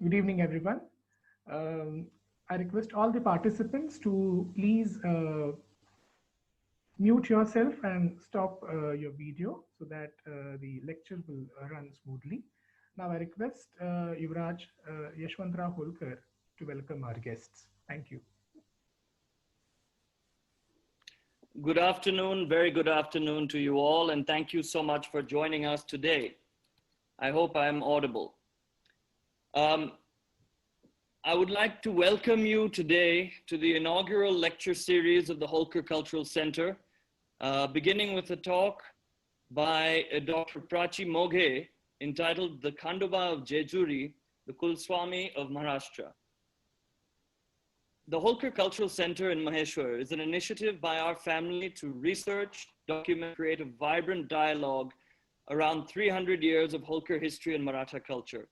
Good evening, everyone. Um, I request all the participants to please mute yourself and stop your video so that the lecture will run smoothly. Now, I request Yuvraj Yashwantra Holkar to welcome our guests. Thank you. Good afternoon, very good afternoon to you all, and thank you so much for joining us today. I hope I am audible. Um, I would like to welcome you today to the inaugural lecture series of the Holker Cultural Center, beginning with a talk by Dr. Prachi Moghe entitled The Khandoba of Jejuri, the Kulswami of Maharashtra. The Holker Cultural Center in Maheshwar is an initiative by our family to research, document, create a vibrant dialogue around 300 years of Holker history and Maratha culture.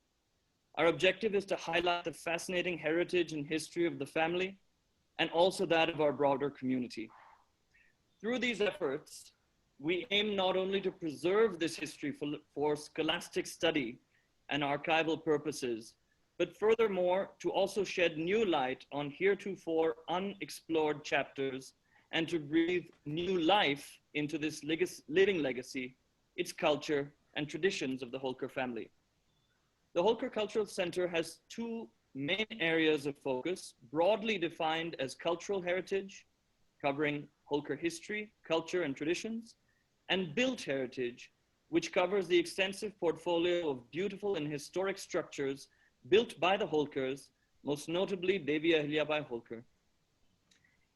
Our objective is to highlight the fascinating heritage and history of the family and also that of our broader community. Through these efforts, we aim not only to preserve this history for scholastic study and archival purposes, but furthermore, to also shed new light on heretofore unexplored chapters and to breathe new life into this living legacy, its culture and traditions of the Holker family. The Holker Cultural Center has two main areas of focus, broadly defined as cultural heritage, covering Holker history, culture, and traditions, and built heritage, which covers the extensive portfolio of beautiful and historic structures built by the Holkers, most notably Devi Ahilyabai Holkar.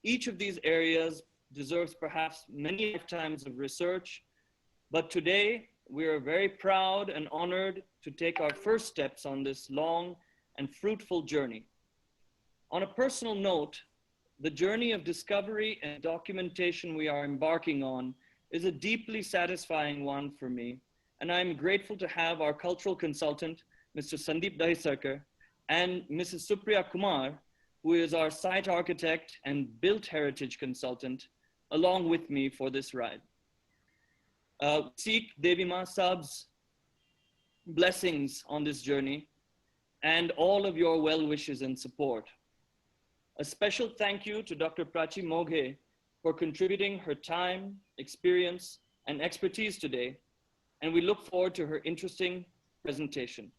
Each of these areas deserves perhaps many lifetimes of research, but today we are very proud and honored to take our first steps on this long and fruitful journey. On a personal note, the journey of discovery and documentation we are embarking on is a deeply satisfying one for me, and I am grateful to have our cultural consultant, Mr. Sandeep Dahisarkar, and Mrs. Supriya Kumar, who is our site architect and built heritage consultant, along with me for this ride. Seek Devi Ma Sab's blessings on this journey and all of your well wishes and support. A special thank you to Dr. Prachi Moghe for contributing her time, experience, and expertise today, and we look forward to her interesting presentation.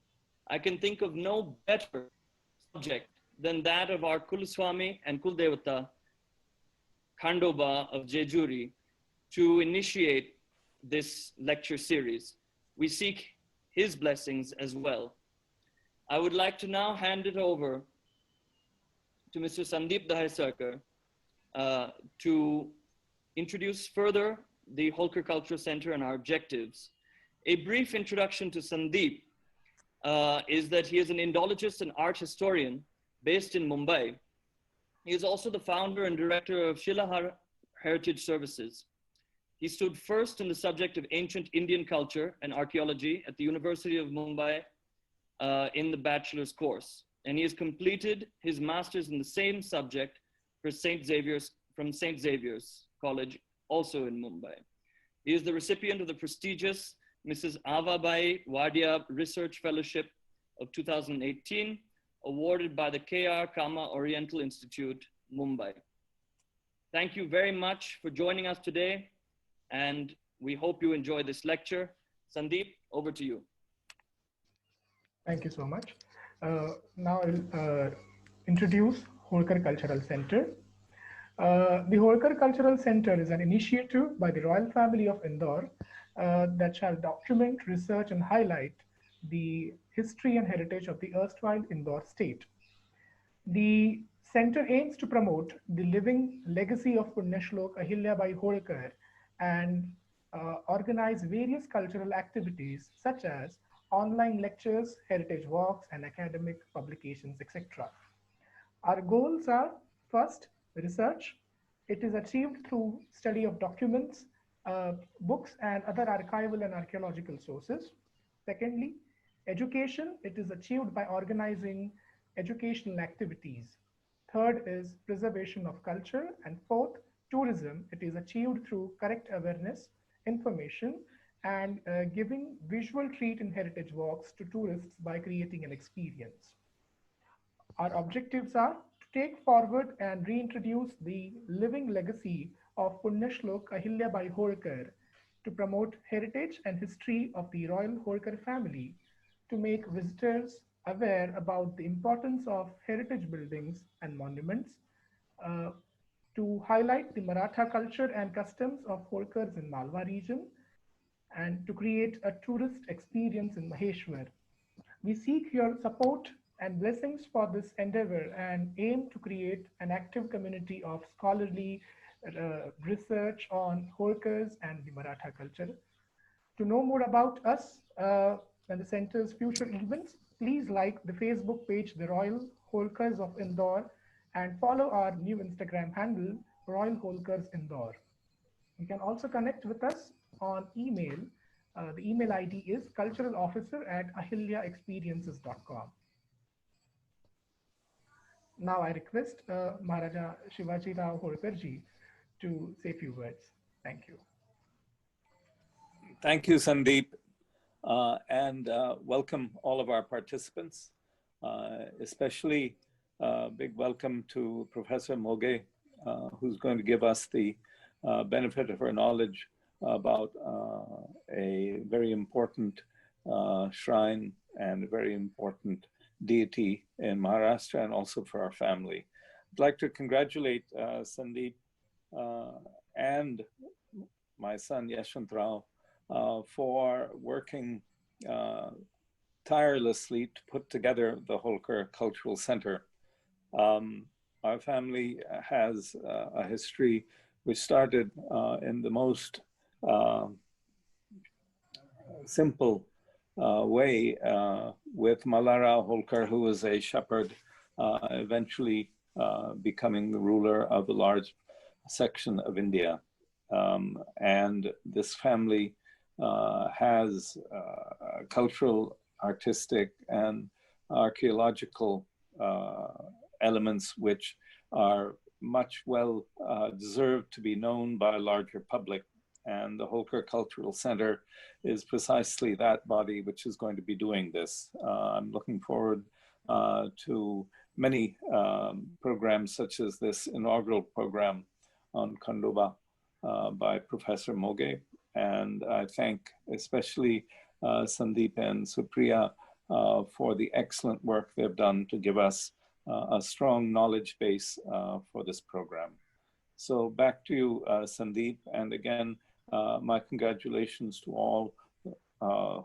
I can think of no better subject than that of our Kulaswami and Kuldevata, Khandoba of Jejuri, to initiate this lecture series. We seek his blessings as well. I would like to now hand it over to Mr. Sandeep Dahisarkar to introduce further the Holker Cultural Center and our objectives. A brief introduction to Sandeep is that he is an Indologist and art historian based in Mumbai. He is also the founder and director of Shilahar Heritage Services. He stood first in the subject of ancient Indian culture and archaeology at the University of Mumbai in the bachelor's course. And he has completed his master's in the same subject from St. Xavier's College, also in Mumbai. He is the recipient of the prestigious Mrs. Avabai Wadia Research Fellowship of 2018, awarded by the K.R. Kama Oriental Institute, Mumbai. Thank you very much for joining us today, and we hope you enjoy this lecture. Sandeep, over to you. Thank you so much. Now I'll introduce Holkar Cultural Center. The Holkar Cultural Center is an initiative by the royal family of Indore that shall document, research, and highlight the history and heritage of the erstwhile Indore state. The center aims to promote the living legacy of Punyashlok Ahilyabai Holkar and organize various cultural activities such as online lectures, heritage walks, and academic publications, etc. Our goals are first, research. It is achieved through study of documents, books, and other archival and archaeological sources. Secondly, education. It is achieved by organizing educational activities. Third is preservation of culture. And fourth, tourism. It is achieved through correct awareness, information, and giving visual treat and heritage walks to tourists by creating an experience. Our objectives are to take forward and reintroduce the living legacy of Punyashlok Ahilyabai Holkar, to promote heritage and history of the royal Holkar family, to make visitors aware about the importance of heritage buildings and monuments, uh, to highlight the Maratha culture and customs of Holkars in Malwa region, and to create a tourist experience in Maheshwar. We seek your support and blessings for this endeavor and aim to create an active community of scholarly research on Holkars and the Maratha culture. To know more about us and the center's future events, please like the Facebook page The Royal Holkars of Indore and follow our new Instagram handle, Royal Holkars Indore. You can also connect with us on email. The email ID is culturalofficer@ahilyaexperiences.com. Now I request Maharaja Shivaji Rao Holkarji to say a few words. Thank you. Thank you, Sandeep, and welcome all of our participants, especially big welcome to Professor Moge, who's going to give us the benefit of her knowledge about a very important shrine and a very important deity in Maharashtra, and also for our family. I'd like to congratulate Sandeep and my son Yashwant Rao for working tirelessly to put together the Holkar Cultural Center. Our family has a history which started in the most simple way with Mallarao Holkar, who was a shepherd, eventually becoming the ruler of a large section of India. And this family has cultural, artistic, and archaeological elements which are much well deserved to be known by a larger public. And the Holkar Cultural Center is precisely that body which is going to be doing this. I'm looking forward to many programs such as this inaugural program on Khandoba by Professor Moge. And I thank especially Sandeep and Supriya for the excellent work they've done to give us a strong knowledge base for this program. So back to you, Sandeep. And again, my congratulations to all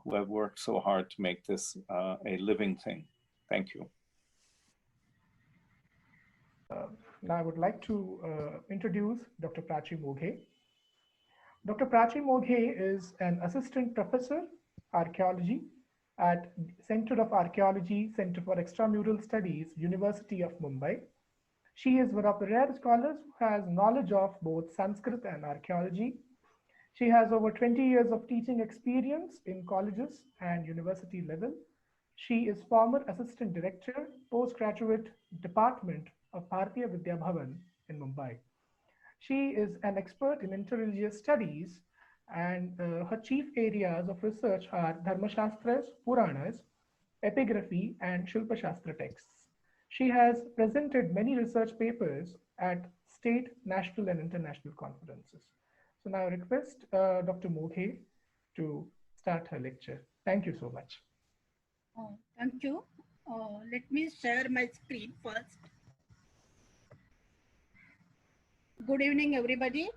who have worked so hard to make this a living thing. Thank you. Now I would like to introduce Dr. Prachi Moge. Dr. Prachi Moge is an assistant professor, archaeology at Center of Archaeology, Center for Extramural Studies, University of Mumbai. She is one of the rare scholars who has knowledge of both Sanskrit and archaeology. She has over 20 years of teaching experience in colleges and university level. She is former assistant director, postgraduate department of Bharatiya Vidya Bhavan in Mumbai. She is an expert in interreligious studies, and her chief areas of research are Dharmashastras, Puranas, epigraphy, and Shilpa Shastra texts. She has presented many research papers at state, national, and international conferences. So now I request Dr. Moge to start her lecture. Thank you so much. Thank you. Let me share my screen first. Good evening, everybody.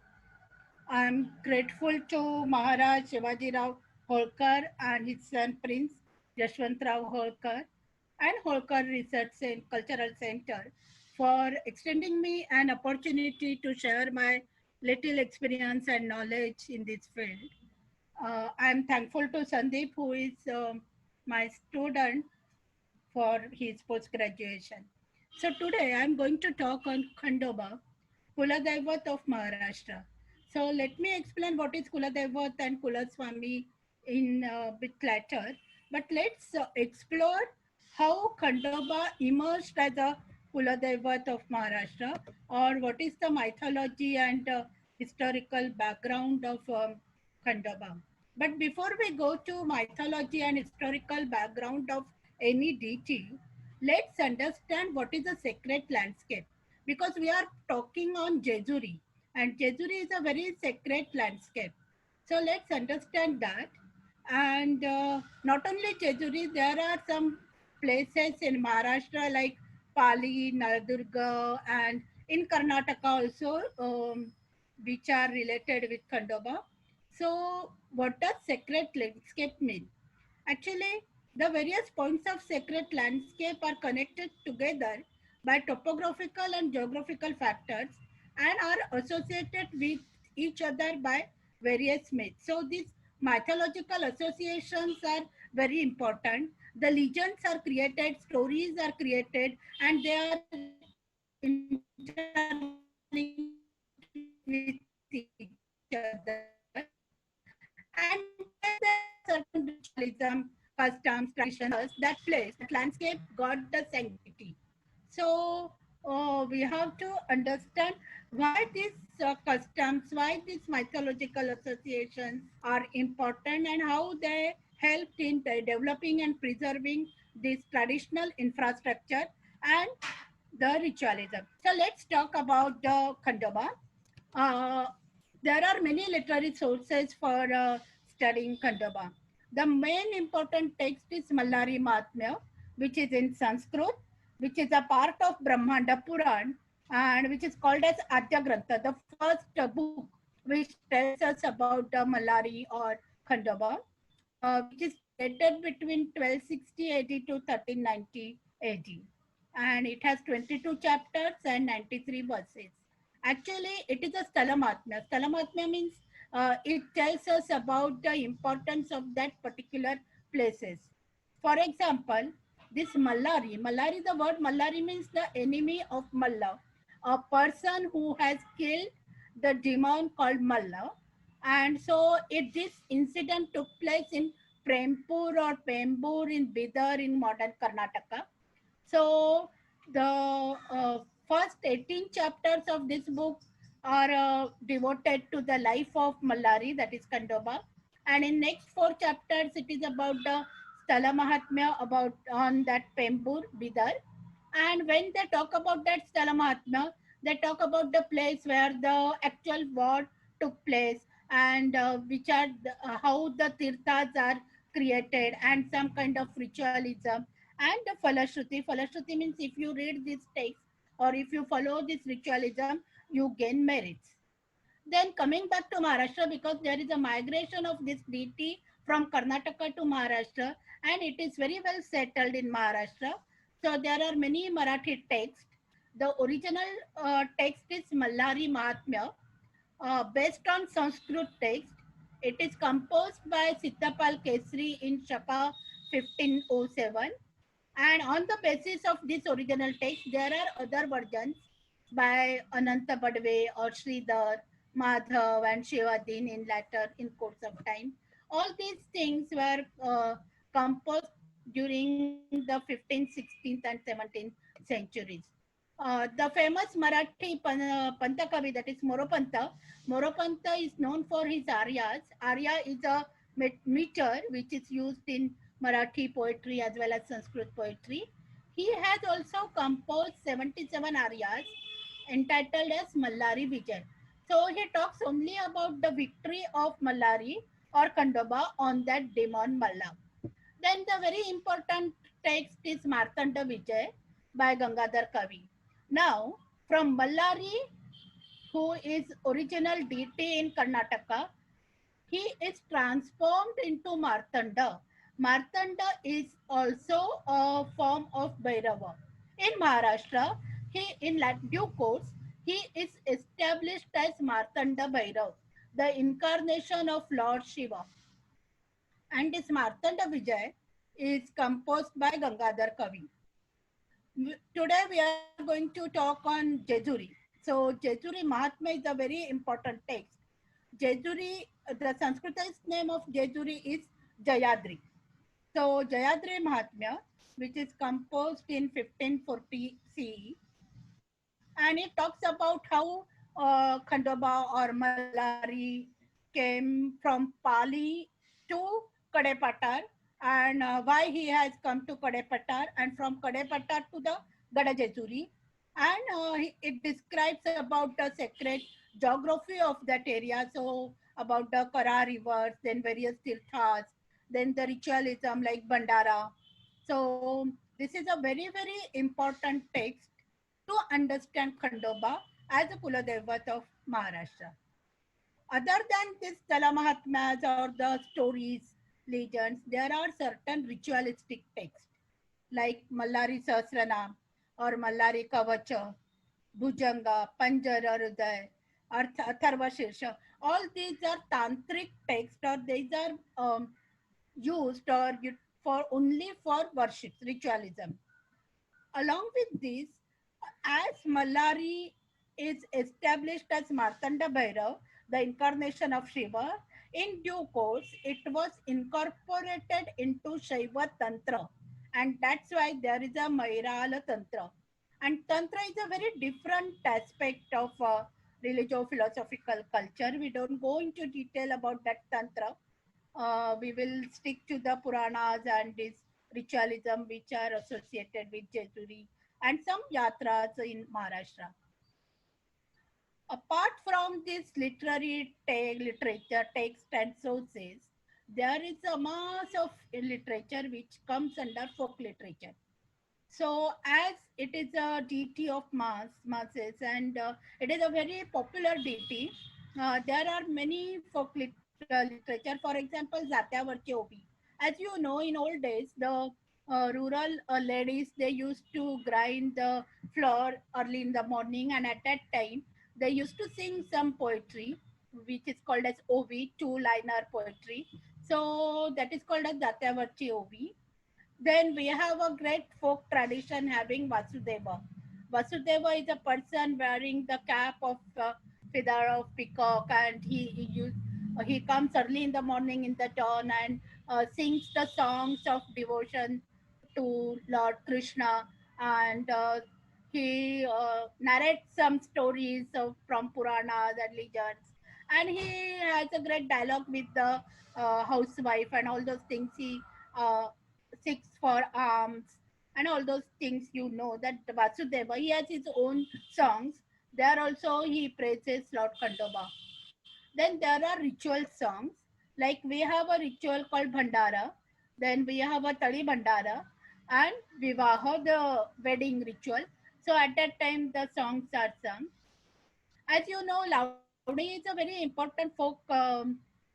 I'm grateful to Maharaj Shivaji Rao Holkar and his son Prince Yashwant Rao Holkar and Holkar Research and Cultural Center for extending me an opportunity to share my little experience and knowledge in this field. I'm thankful to Sandeep, who is my student for his post-graduation. So today I'm going to talk on Khandoba, Kuladaivat of Maharashtra. So let me explain what is Kuladaivat and Kulaswami in a bit later. But let's explore how Khandoba emerged as a Kuladaivat of Maharashtra, or what is the mythology and historical background of Khandoba. But before we go to mythology and historical background of any deity, let's understand what is a sacred landscape, because we are talking on Jejuri, and Jejuri is a very sacred landscape. So let's understand that. And not only Jejuri, there are some places in Maharashtra like Pali, Naladurga, and in Karnataka also, which are related with Khandoba. So, what does sacred landscape mean? Actually, the various points of sacred landscape are connected together by topographical and geographical factors and are associated with each other by various myths. So these mythological associations are very important. The legends are created, stories are created, and they are interlinked with each other. And then there are certain ritualism, customs, traditions that place that landscape got the sanctity. So we have to understand why these customs, why these mythological associations are important, and how they helped in developing and preserving this traditional infrastructure and the ritualism. So let's talk about the Khandoba. Uh, there are many literary sources for studying Khandoba. The main important text is Mallari Mahatmya, which is in Sanskrit, which is a part of Brahmanda Puran, and which is called as Adya Grantha, the first book which tells us about the Mallari or Khandoba, which is dated between 1260 AD to 1390 AD. And it has 22 chapters and 93 verses. Actually, it is a Stalamatmya. Stalamatmya means it tells us about the importance of that particular places. For example, this Mallari, the word Mallari means the enemy of Malla, a person who has killed the demon called Malla. And so this incident took place in Prempur or Pembur in Bidar in modern Karnataka. So the first 18 chapters of this book are devoted to the life of Mallari, that is Khandoba. And in next 4 chapters, it is about the Sthala Mahatmya, about on that Pembur, Bidar. And when they talk about that Sthala Mahatmya, they talk about the place where the actual war took place, and which are how the tirthas are created, and some kind of ritualism, and the Falashruti. Falashruti means if you read this text or if you follow this ritualism, you gain merits. Then coming back to Maharashtra, because there is a migration of this deity from Karnataka to Maharashtra, and it is very well settled in Maharashtra. So there are many Marathi texts. The original text is Mallari Mahatmya, based on Sanskrit text. It is composed by Siddhapal Kesri in Shaka 1507. And on the basis of this original text, there are other versions by Ananta Badve or Sridhar, Madhav, and Shivadin in later in course of time. All these things were composed during the 15th, 16th, and 17th centuries. The famous Marathi Pantakavi, that is Moropanta. Moropanta is known for his aryas. Arya is a meter which is used in Marathi poetry as well as Sanskrit poetry. He has also composed 77 aryas entitled as Mallari Vijay. So he talks only about the victory of Mallari or Khandoba on that demon Malla. Then the very important text is Martanda Vijay by Gangadhar Kavi. Now, from Mallari, who is original deity in Karnataka, he is transformed into Martanda. Martanda is also a form of Bhairava. In Maharashtra, in due course, he is established as Martanda Bhairav, the incarnation of Lord Shiva. And this Martanda Vijay is composed by Gangadhar Kavi. Today we are going to talk on Jejuri. So Jejuri Mahatma is a very important text. Jejuri, the Sanskritized name of Jejuri is Jayadri. So Jayadri Mahatmya, which is composed in 1540 CE, and it talks about how Khandoba or Mallari came from Pali to Kadepatar, and why he has come to Kadepattar, and from Kadepattar to the Gadajezuri. And it describes about the sacred geography of that area. So about the Kara rivers, then various tirthas, then the ritualism like Bandara. So this is a very, very important text to understand Khandoba as a Kuladevat of Maharashtra. Other than this Tala Mahatmas or the stories, legends, there are certain ritualistic texts like Mallari Sahasranam or Mallari Kavacha, Bhujanga, Panjara Hriday, Atharva Shirsha. All these are tantric texts, or these are used for only for worship, ritualism. Along with this, as Mallari is established as Martanda Bhairav, the incarnation of Shiva, in due course it was incorporated into Shaiva Tantra, and that's why there is a Mairala Tantra. And Tantra is a very different aspect of religio-philosophical culture. We don't go into detail about that Tantra. We will stick to the Puranas and this ritualism which are associated with Jejuri and some yatras in Maharashtra. Apart from this literature, text and sources, there is a mass of literature which comes under folk literature. So as it is a deity of masses, and it is a very popular deity, there are many folk literature. For example, Zatyavarchi Obi. As you know, in old days, the rural ladies, they used to grind the flour early in the morning, and at that time they used to sing some poetry, which is called as Ovi, two-liner poetry. So that is called as Zatyavarchi Ovi. Then we have a great folk tradition having Vasudeva. Vasudeva is a person wearing the cap of feather of peacock, and he comes early in the morning in the dawn and sings the songs of devotion to Lord Krishna, and he narrates some stories from Puranas and legends, and he has a great dialogue with the housewife and all those things. He uh, seeks for alms and all those things. You know that Vasudeva, he has his own songs. There also he praises Lord Khandoba. Then there are ritual songs, like we have a ritual called Bhandara, then we have a Tali Bhandara, and Vivaha, the wedding ritual. So at that time the songs are sung. As you know, Laudi is a very important folk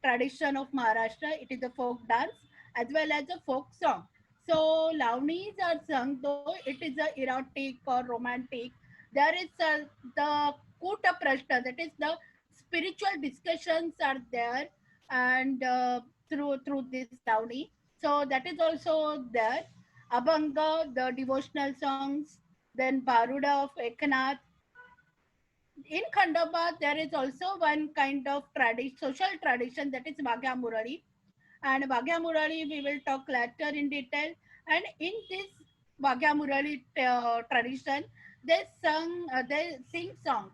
tradition of Maharashtra. It is a folk dance as well as a folk song. So Lavnis are sung, though it is a erotic or romantic. There is the Kuta Prashna, that is the spiritual discussions are there, and through this Lavni. So that is also there. Abhanga, the devotional songs, then Baruda of Ekanath. In Khandaba, there is also one kind of social tradition, that is Bhagya Murari. And Bhagya Murari we will talk later in detail. And in this Bhagya Murari tradition, they sing songs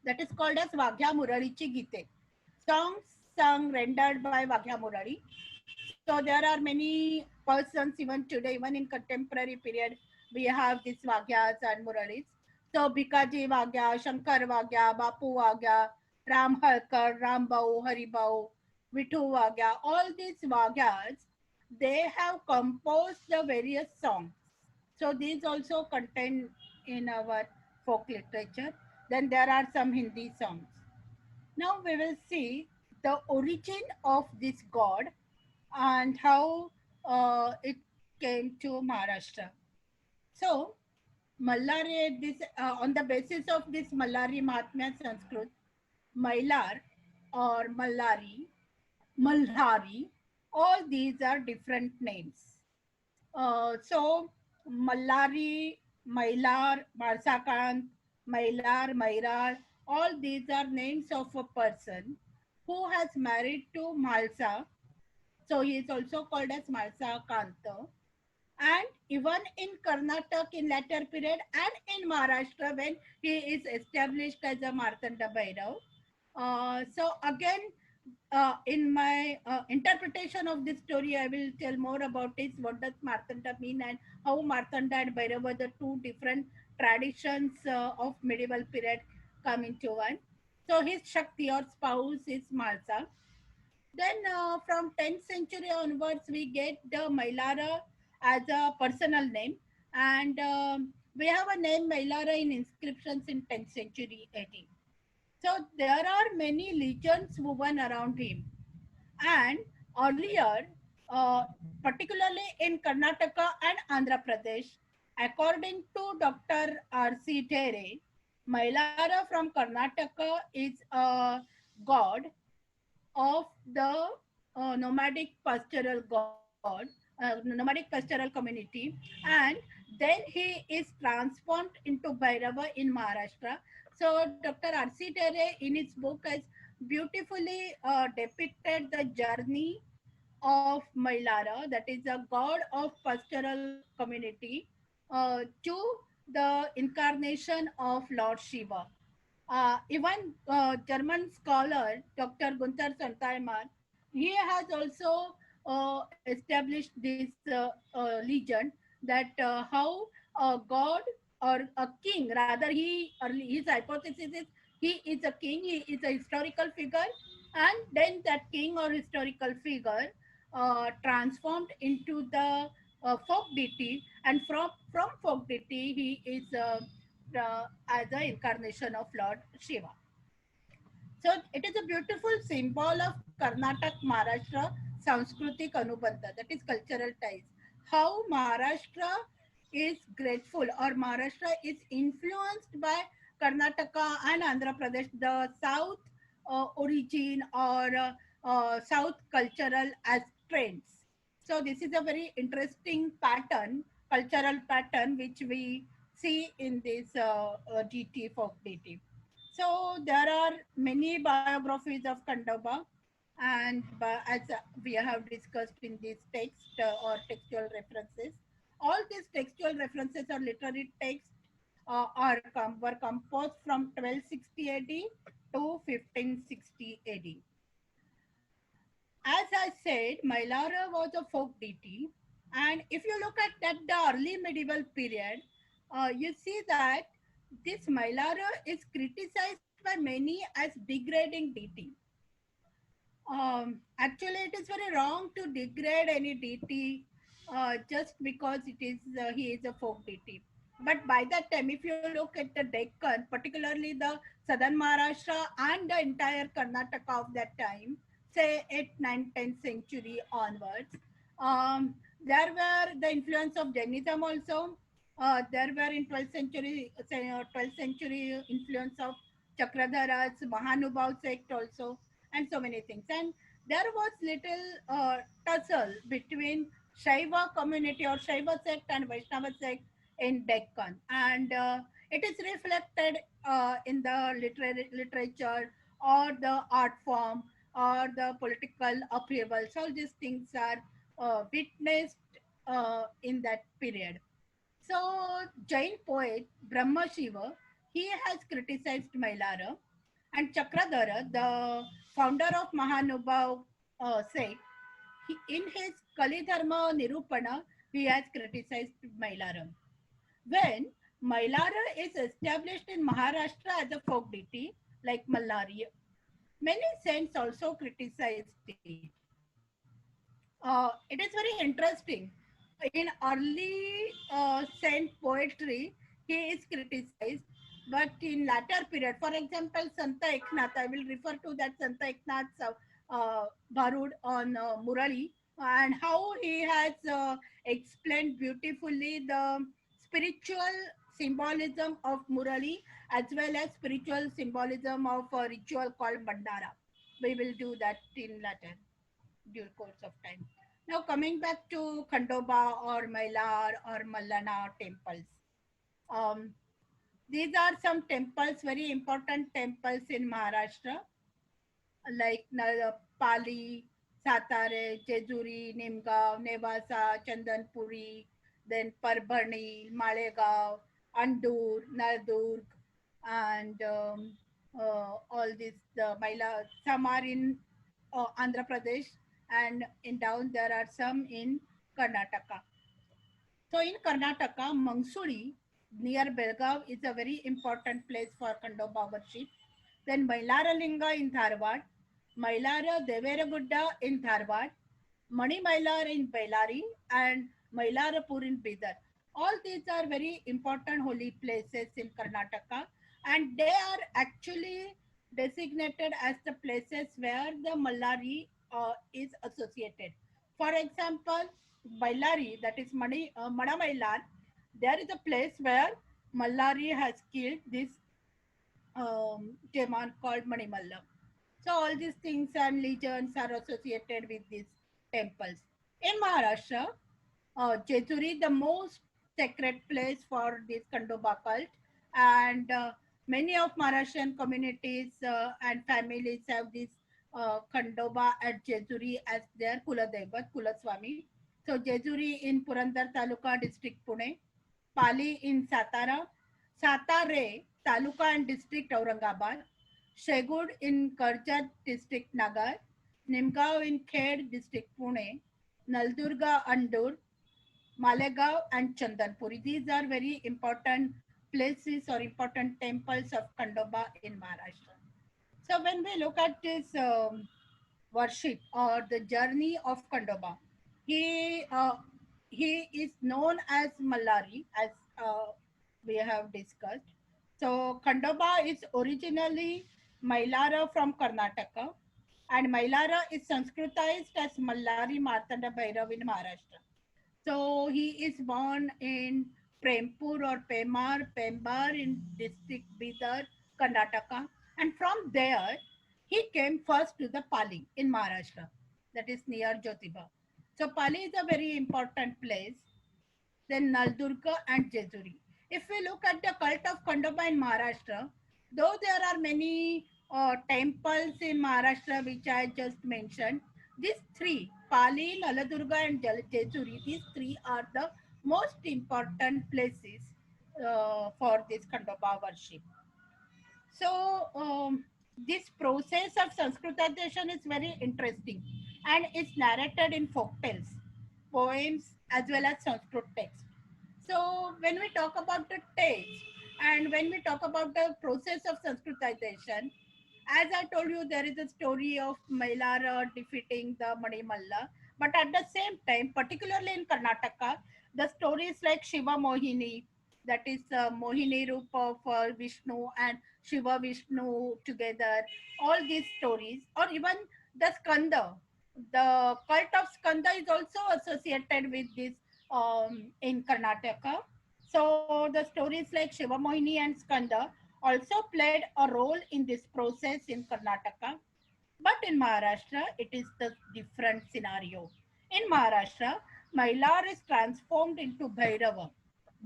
that is called as Bhagya Murarichi Gite. Songs sung rendered by Bhagya Murari. So there are many persons even today, even in contemporary period, we have these Bhagyas and Muraris. So Bikaji Bhagya, Shankar Bhagya, Bapu Bhagya, Ram Halkar, Ram Bau, Hari Bau, Vithu Bhagya, all these Bhagyas, they have composed the various songs. So these also contain in our folk literature. Then there are some Hindi songs. Now we will see the origin of this god and how it came to Maharashtra. So Mallari, this on the basis of this Mallari Mahatmya Sanskrit, Mailar or Mallari, Malhari, all these are different names. So Mallari, Mailar, Marsakant, Mailar, Mairar, all these are names of a person who has married to Malsa. So he is also called as Malsa Kanta. And even in Karnataka in later period and in Maharashtra when he is established as a Martanda Bhairav. So again, in my interpretation of this story, I will tell more about it. What does Martanda mean, and how Martanda and Bhairava, the two different traditions of medieval period, come into one. So his Shakti or spouse is Malsa. Then from 10th century onwards, we get the Mailara as a personal name, and we have a name Mailara in inscriptions in 10th century AD. So there are many legends woven around him. And earlier, uh, particularly in Karnataka and Andhra Pradesh, according to Dr. R.C. Dhere, Mailara from Karnataka is a god of the nomadic pastoral god, nomadic pastoral community, and then he is transformed into Bhairava in Maharashtra. So Dr. R.C. Dhere in his book has beautifully depicted the journey of Mailara, that is a god of pastoral community, to the incarnation of Lord Shiva. Even German scholar Dr. Gunther Sontheimer, he has also established this legend that how a god or a king, rather his hypothesis is he is a king, he is a historical figure, and then that king or historical figure transformed into the folk deity, and from folk deity he is as an incarnation of Lord Shiva. So it is a beautiful symbol of Karnataka Maharashtra Sanskritik Anubandha, that is cultural ties. How Maharashtra is grateful or Maharashtra is influenced by Karnataka and Andhra Pradesh, the South origin or South cultural as trends. So this is a very interesting pattern, cultural pattern, which we see in this DT folk DT. So there are many biographies of Khandoba, and as we have discussed in this text or textual references, all these textual references or literary texts were composed from 1260 AD to 1560 AD. As I said, Mailara was a folk deity, and if you look at that, the early medieval period, you see that this Mailara is criticized by many as degrading deity. Actually, it is very wrong to degrade any deity just because it is he is a folk deity. But by that time, if you look at the Deccan, particularly the southern Maharashtra and the entire Karnataka of that time, say 8th, 9th, 10th century onwards, there were the influence of Jainism also. There were in 12th century, 12th century influence of Chakradharas, Mahanubhav sect also, and so many things. And there was little tussle between Shaiva community or Shaiva sect and Vaishnava sect in Deccan, and it is reflected in the literature or the art form or the political upheavals. All these things are witnessed in that period. So Jain poet Brahma Shiva, he has criticized Mailara, and Chakradhara, the founder of Mahanubhav sect, in his Kali Dharma Nirupana, he has criticized Mailara. When Mailara is established in Maharashtra as a folk deity, like Mallari, many saints also criticized it. It is very interesting. In early saint poetry, he is criticized, but in latter period, for example, Santa Eknath, I will refer to that Santa Eknath's Bharud on Murali, and how he has explained beautifully the spiritual symbolism of Murali as well as spiritual symbolism of a ritual called Bandara. We will do that in latter due course of time. Now coming back to Khandoba or Mailar or Mallana temples. Um, these are some temples, very important temples in Maharashtra, like Pali, Satare, Jejuri, Nimgaon, Nevasa, Chandanpuri, then Parbhani, Malegaon, Andur, Nardurg, and all this, the Maila, some are in Andhra Pradesh, and in down there are some in Karnataka. So in Karnataka, Mansuri near Belgaum is a very important place for Khandoba worship. Then Mailaralinga in Dharwad, Mailara Deveragudda in Dharwad, Mani Mailar in Bailari, and Mailarapur in Bidar. All these are very important holy places in Karnataka, and they are actually designated as the places where the Mallari is associated. For example, Bailari, that is Madamailar, there is a place where Mallari has killed this demon called Manimalla. So all these things and legends are associated with these temples. In Maharashtra, Jejuri, the most sacred place for this Khandoba cult, and many of Maharashtrian communities and families have this Khandoba at Jejuri as their Kuladevat, Kulaswami. So Jejuri in Purandar Taluka district Pune, Pali in Satara, Satare Taluka and district Aurangabad, Shegud in Karjat district Nagar, Nimgaon in Khed district Pune, Naldurga Andur, Malegaon and Chandanpuri. These are very important places or important temples of Khandoba in Maharashtra. So when we look at this worship or the journey of Khandoba, he uh, he is known as Mallari, as we have discussed. So Khandoba is originally Mailara from Karnataka, and Mailara is Sanskritized as Mallari Martanda Bhairav in Maharashtra. So he is born in Prempur or Pemar, Pembar in district Bidar, Karnataka. And from there, he came first to the Pali in Maharashtra, that is near Jyotiba. So Pali is a very important place. Then Naldurga and Jejuri. If we look at the cult of Khandoba in Maharashtra, though there are many temples in Maharashtra which I just mentioned, these three, Pali, Naladurga and Jejuri, these three are the most important places for this Khandoba worship. So this process of Sanskritization is very interesting, and it's narrated in folk tales, poems, as well as Sanskrit text. So when we talk about the text and when we talk about the process of Sanskritization, as I told you, there is a story of Mailara defeating the Manimalla. But at the same time, particularly in Karnataka, the stories like Shiva Mohini, that is Mohini Roop of Vishnu and Shiva Vishnu together, all these stories, or even the Skanda, the cult of Skanda is also associated with this in Karnataka. So the stories like Shiva Mohini and Skanda also played a role in this process in Karnataka. But in Maharashtra, it is the different scenario. In Maharashtra, Mailar is transformed into Bhairava.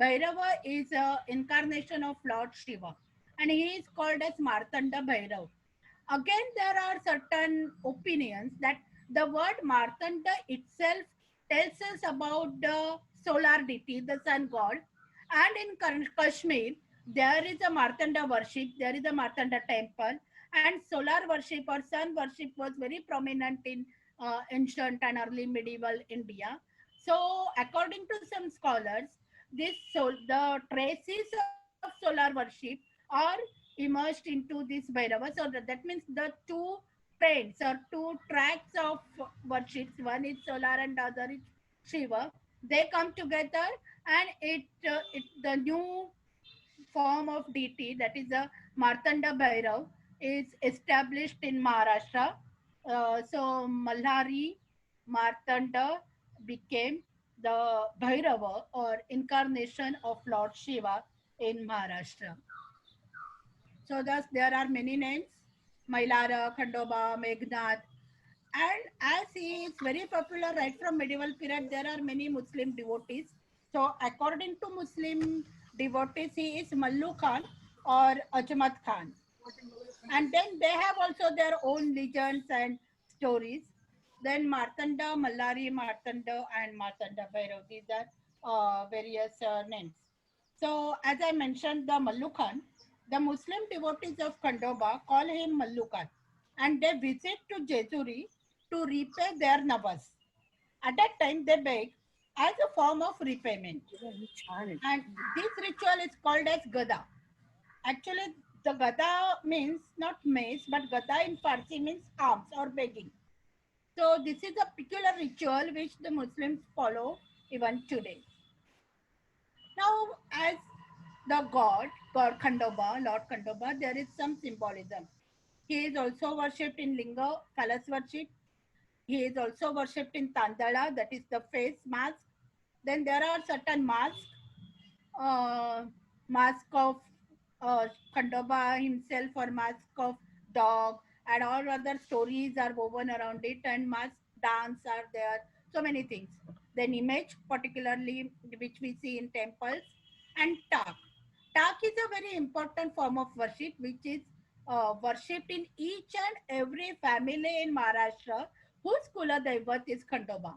Bhairava is an incarnation of Lord Shiva, and he is called as Martanda Bhairav. Again, there are certain opinions that the word Martanda itself tells us about the solar deity, the sun god. And in Kashmir, there is a Martanda worship, there is a Martanda temple, and solar worship or sun worship was very prominent in ancient and early medieval India. So, according to some scholars, the traces of solar worship are immersed into this Bhairava. So that means the two trends or two tracks of worships, one is solar and the other is Shiva, they come together, and it the new form of deity, that is a Martanda Bhairav, is established in Maharashtra. So Malhari Martanda became the Bhairava or incarnation of Lord Shiva in Maharashtra. So thus there are many names, Mailara, Khandoba, Meghnad. And as he is very popular right from medieval period, there are many Muslim devotees. So according to Muslim devotees, he is Mallu Khan or Ajmat Khan. And then they have also their own legends and stories. Then Martanda, Mallari, Martanda, and Martanda Bhairav. These are various names. So as I mentioned, the Mallu Khan, the Muslim devotees of Khandoba call him Mallu Khan. and they visit to Jejuri to repay their navas. At that time, they beg as a form of repayment. And this ritual is called as Gada. Actually, the Gada means not mace, but Gada in Farsi means alms or begging. So this is a peculiar ritual which the Muslims follow even today. Now, as the God Khandoba, Lord Khandoba, there is some symbolism. He is also worshipped in Linga, phallus worship. He is also worshipped in Tandala, that is the face mask. Then there are certain masks, uh, mask of Khandoba himself or mask of dog, and all other stories are woven around it, and mask dance are there, so many things. Then image, particularly which we see in temples, and tak. Tak is a very important form of worship, which is worshipped in each and every family in Maharashtra whose Kula Daivat is Khandoba.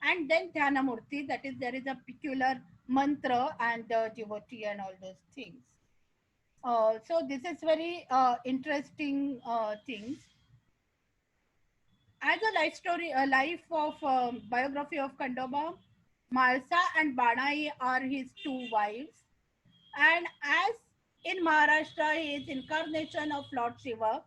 And then Dhyanamurti, that is, there is a peculiar mantra and the devotee and all those things. So this is very interesting things. As a life story, a life of biography of Khandoba, Malsa and Banai are his two wives. And as in Maharashtra, he is incarnation of Lord Shiva.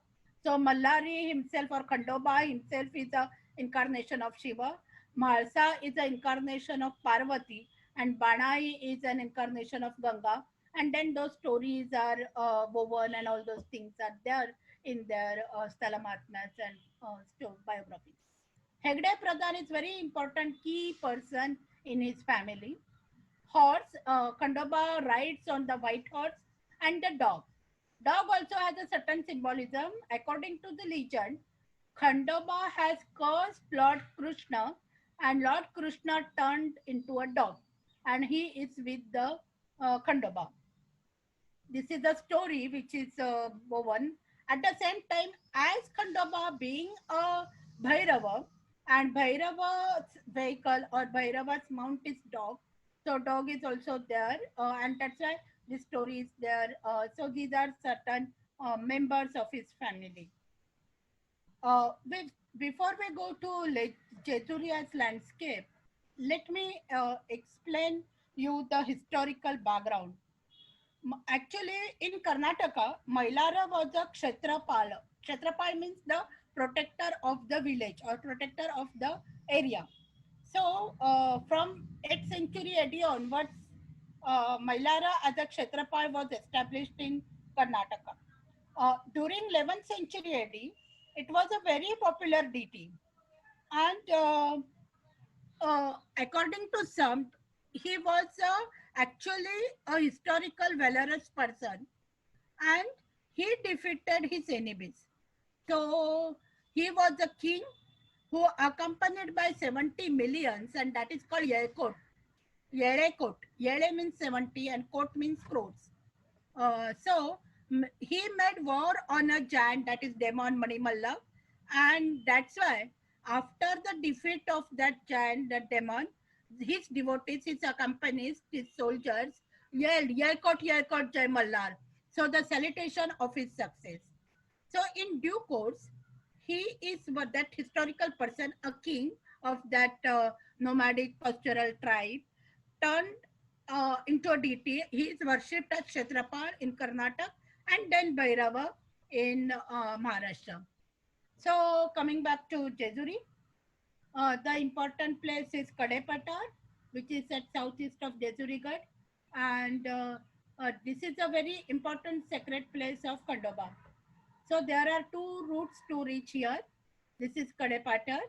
So Mallari himself or Khandoba himself is a incarnation of Shiva. Malsa is an incarnation of Parvati, and Banai is an incarnation of Ganga. And then those stories are woven, and all those things are there in their Stalamatmas and biographies. Hegde Pradhan is very important key person in his family. Horse, Khandoba rides on the white horse, and the dog. Dog also has a certain symbolism. According to the legend, Khandoba has cursed Lord Krishna, and Lord Krishna turned into a dog, and he is with the Khandoba. This is the story which is woven. At the same time, as Khandoba being a Bhairava, and Bhairava's vehicle or Bhairava's mount is dog, so dog is also there, and that's why this story is there. So these are certain members of his family. Before we go to Jejuria's landscape, let me explain you the historical background. Actually, in Karnataka, Mailara was a Kshetrapal. Kshetrapal means the protector of the village or protector of the area. So, from 8th century AD onwards, Mailara as a Kshetrapal was established in Karnataka. During 11th century AD, it was a very popular deity. And according to some, he was actually a historical valorous person, and he defeated his enemies. So he was a king who accompanied by 70 millions, and that is called Yelkot. Yerekot. Yere means 70 and Kot means crores. So he made war on a giant, that is demon Manimalla, and that's why after the defeat of that giant, the demon, his devotees, his accompanist, his soldiers yelled Yelkot Jai Mallar. So the salutation of his success. So in due course, he is that historical person, a king of that nomadic pastoral tribe, turned into a deity. He is worshipped as Kshetrapal in Karnataka and then Bhairava in Maharashtra. So coming back to Jejuri, the important place is Kadepatar, which is at southeast of Jejurigarh, and this is a very important sacred place of Khandoba. So there are two routes to reach here. This is Kadepatar,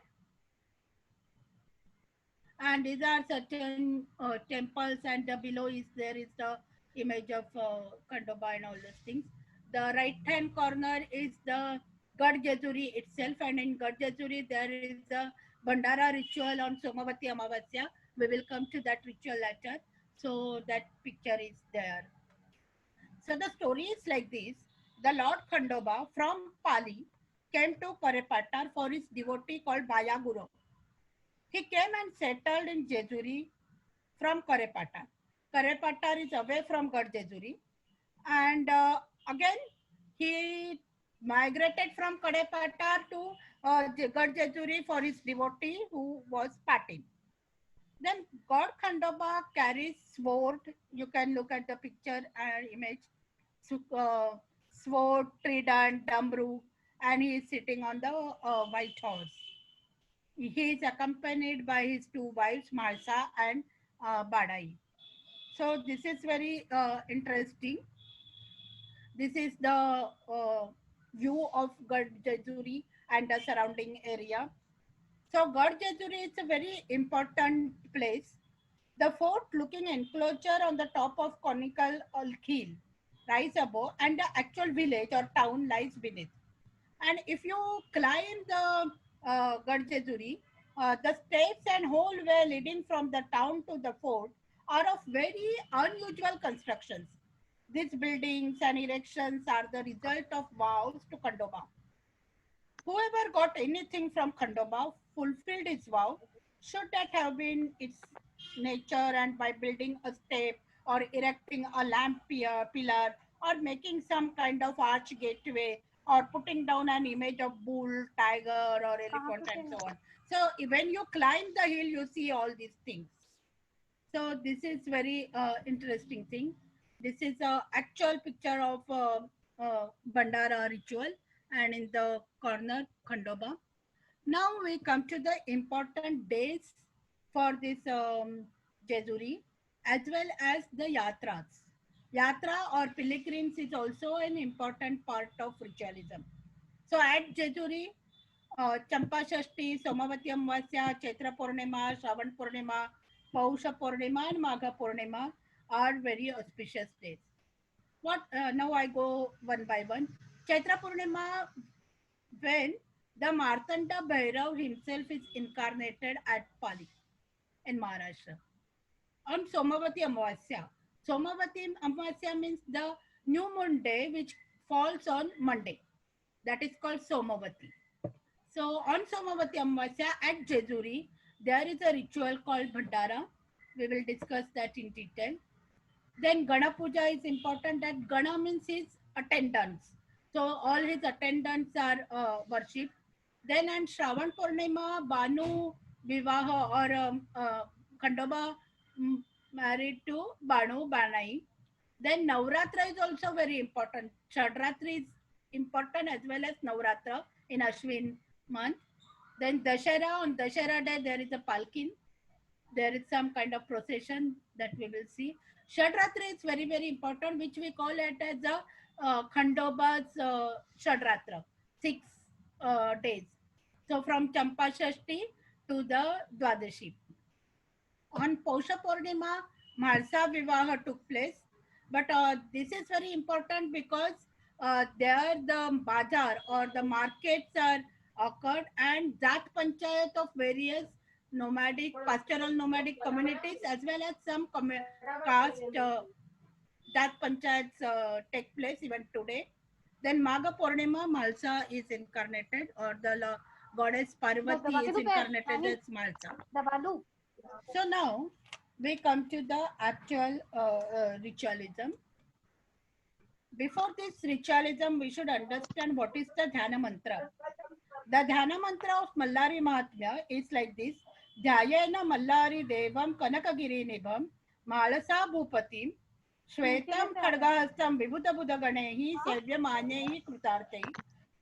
and these are certain temples, and below is there is the image of Khandoba and all those things. The right hand corner is the Gad Jejuri itself, and in Gad Jejuri there is a Bandara ritual on Somavati Amavasya. We will come to that ritual later. So that picture is there. So the story is like this. The Lord Khandoba from Pali came to Karepatar for his devotee called Bayaguru. He came and settled in Jejuri from Karepatar. Karepatar is away from Gad Jejuri. And again, he migrated from Kadepata to Gadjejuri for his devotee who was Patin. Then God Khandoba carries sword. You can look at the picture and image. Sword, trident, damru, and he is sitting on the white horse. He is accompanied by his two wives, Malsa and Badai. So this is very interesting. This is the view of Gadjejuri and the surrounding area. So Gadjejuri is a very important place. The fort looking enclosure on the top of conical hill rise above and the actual village or town lies beneath. And if you climb the Gadjejuri, the steps and whole way leading from the town to the fort are of very unusual constructions. These buildings and erections are the result of vows to Khandoba. Whoever got anything from Khandoba fulfilled his vow. Should that have been its nature, and by building a step or erecting a lamp pillar or making some kind of arch gateway or putting down an image of bull, tiger or elephant and so on. So when you climb the hill, you see all these things. So this is very interesting thing. This is a actual picture of Bandara ritual, and in the corner Khandoba. Now we come to the important days for this Jejuri, as well as the yatras. Yatra or pilgrims is also an important part of ritualism. So at Jejuri, Champa Shashti, Somavati Amvasya, Chaitra Purnima, Shravan Purnima, Pausha Purnima, and Magha Purnima are very auspicious days. What now I go one by one. Chaitra Purnima, when the Martanda Bhairav himself is incarnated at Pali in Maharashtra. On Somavati Amvasya. Somavati Amvasya means the new moon day which falls on Monday. That is called Somavati. So on Somavati Amvasya at Jejuri, there is a ritual called Bhandara. We will discuss that in detail. Then Gana Puja is important. That Gana means his attendants. So all his attendants are worshipped. Then on Shravan Purnima, Banu Vivaha or Khandoba married to Banu Banai. Then Navratra is also very important. Shadratri is important as well as Navratra in Ashwin month. Then Dashera, on Dashera day there is a Palkin. There is some kind of procession that we will see. Shadratri is very, very important, which we call it as the Khandoba's Shadratra, 6 days. So from Champa Shashti to the Dwadashi. On Pausha Purnima, Marsa Vivaha took place. But this is very important because there the bazaar or the markets are occurred, and that panchayat of various nomadic, pastoral nomadic communities as well as some caste that panchayats take place even today. Then Magha Purnima, Malsa is incarnated, or the goddess Parvati is incarnated as Malsa. So now we come to the actual ritualism. Before this ritualism, we should understand what is the Dhyana Mantra. The Dhyana Mantra of Mallari Mahatmya is like this. Dhyayena Mallari Devam Kanakagiri Nibham Malasa Bhupatim Shvetam Khadgahastam Vibhuta Budaganehi Sevyamanehi Krutartei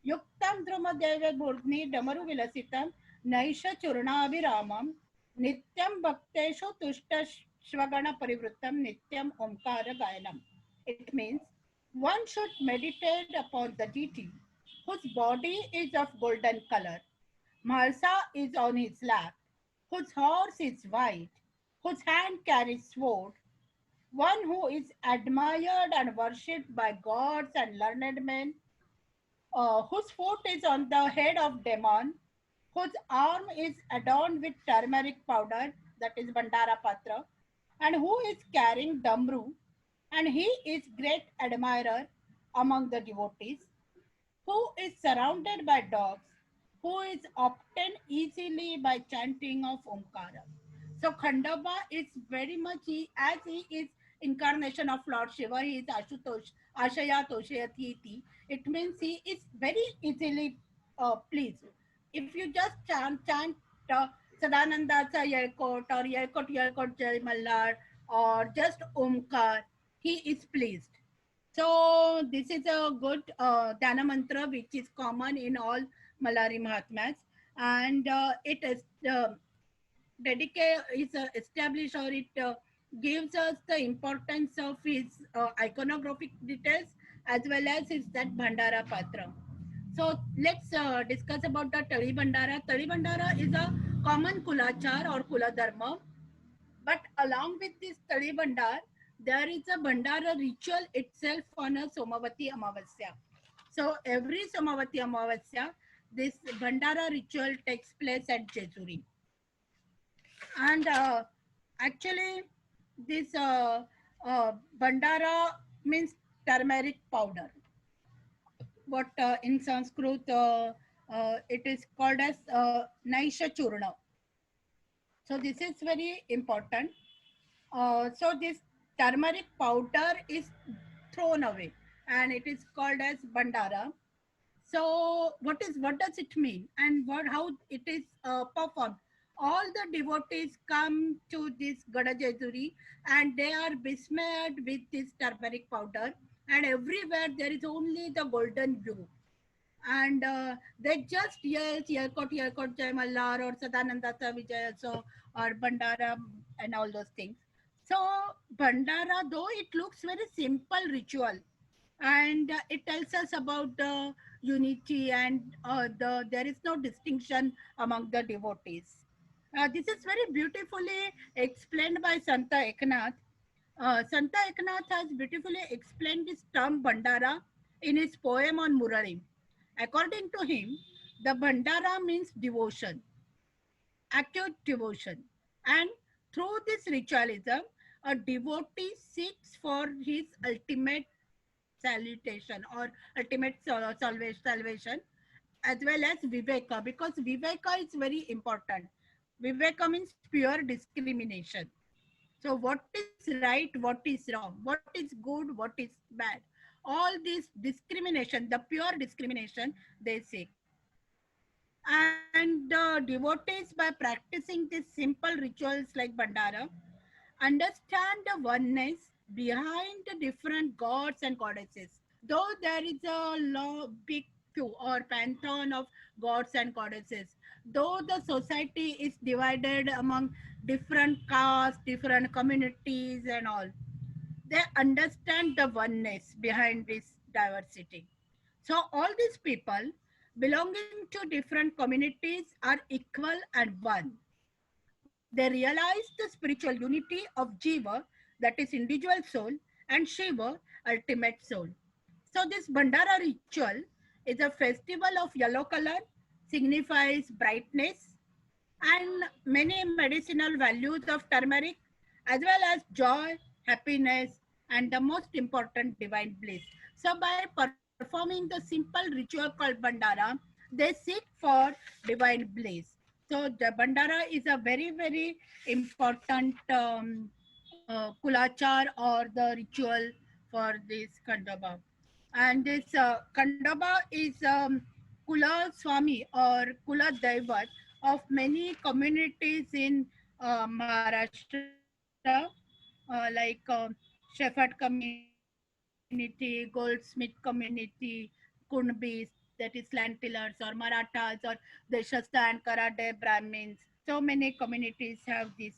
Yuktam Druma Deve Burdni Damaru Vilasitam Naisha Churnabhiramam Nityam Bhakteshu Tushta Shvagana Parivrutam Nityam Omkara Gayanam. It means one should meditate upon the deity whose body is of golden color, Malsa is on his lap, whose horse is white, whose hand carries sword, one who is admired and worshipped by gods and learned men, whose foot is on the head of demon, whose arm is adorned with turmeric powder, that is Bandara Patra, and who is carrying Damru, and he is great admirer among the devotees, who is surrounded by dogs, who is obtained easily by chanting of Omkara. So Khandoba is very much, as he is incarnation of Lord Shiva, he is Ashutosh, Ashaya Toshayati iti. It means he is very easily pleased. If you just chant Sadanandacha Yelkot or Yelkot Yelkot Jai Mallar or just Omkar, he is pleased. So this is a good Dhyana mantra which is common in all Malari Mahatmas, and it is dedicate is established, or it gives us the importance of his iconographic details as well as his that Bhandara Patra. So let's discuss about the Tali Bandara. Tali Bandara is a common Kulachar or Kula Dharma, but along with this Tali Bandar, there is a Bandara ritual itself on a Somavati Amavasya. So every Somavati Amavasya, this Bandara ritual takes place at Jejuri. And actually, this Bandara means turmeric powder. What in Sanskrit it is called as Naisha Churna. So this is very important. So this turmeric powder is thrown away, and it is called as Bandara. So what does it mean, and how it is performed? All the devotees come to this Gadajayaturi and they are besmeared with this turmeric powder, and everywhere there is only the golden blue, and they just yell Yelkot Jai Mallar or Sadananda Vijay so or Bandara and all those things. So Bandara, though it looks very simple ritual, and it tells us about the unity, and there is no distinction among the devotees. This is very beautifully explained by Santa Eknath. Santa Eknath has beautifully explained this term Bandara in his poem on Murari. According to him, the Bandara means devotion, acute devotion. And through this ritualism, a devotee seeks for his ultimate salutation or ultimate salvation, as well as Viveka, because Viveka is very important. Viveka means pure discrimination. So what is right, what is wrong, what is good, what is bad. All this discrimination, the pure discrimination they seek. And devotees, by practicing these simple rituals like Bandara, understand the oneness behind the different gods and goddesses. Though there is a big queue or pantheon of gods and goddesses, though the society is divided among different castes, different communities, and all, they understand the oneness behind this diversity. So all these people belonging to different communities are equal and one. They realize the spiritual unity of Jiva, that is individual soul, and Shiva, ultimate soul. So this Bandara ritual is a festival of yellow color, signifies brightness, and many medicinal values of turmeric, as well as joy, happiness, and the most important, divine bliss. So by performing the simple ritual called Bandara, they seek for divine bliss. So the Bandara is a very, very important kulachar or the ritual for this Khandaba. And this Khandaba is Kula Swami or Kula Daivat of many communities in Maharashtra, like Shepherd community, Goldsmith community, Kunbis, that is land tillers, or Marathas, or the Shasta and Karade Brahmins. So many communities have this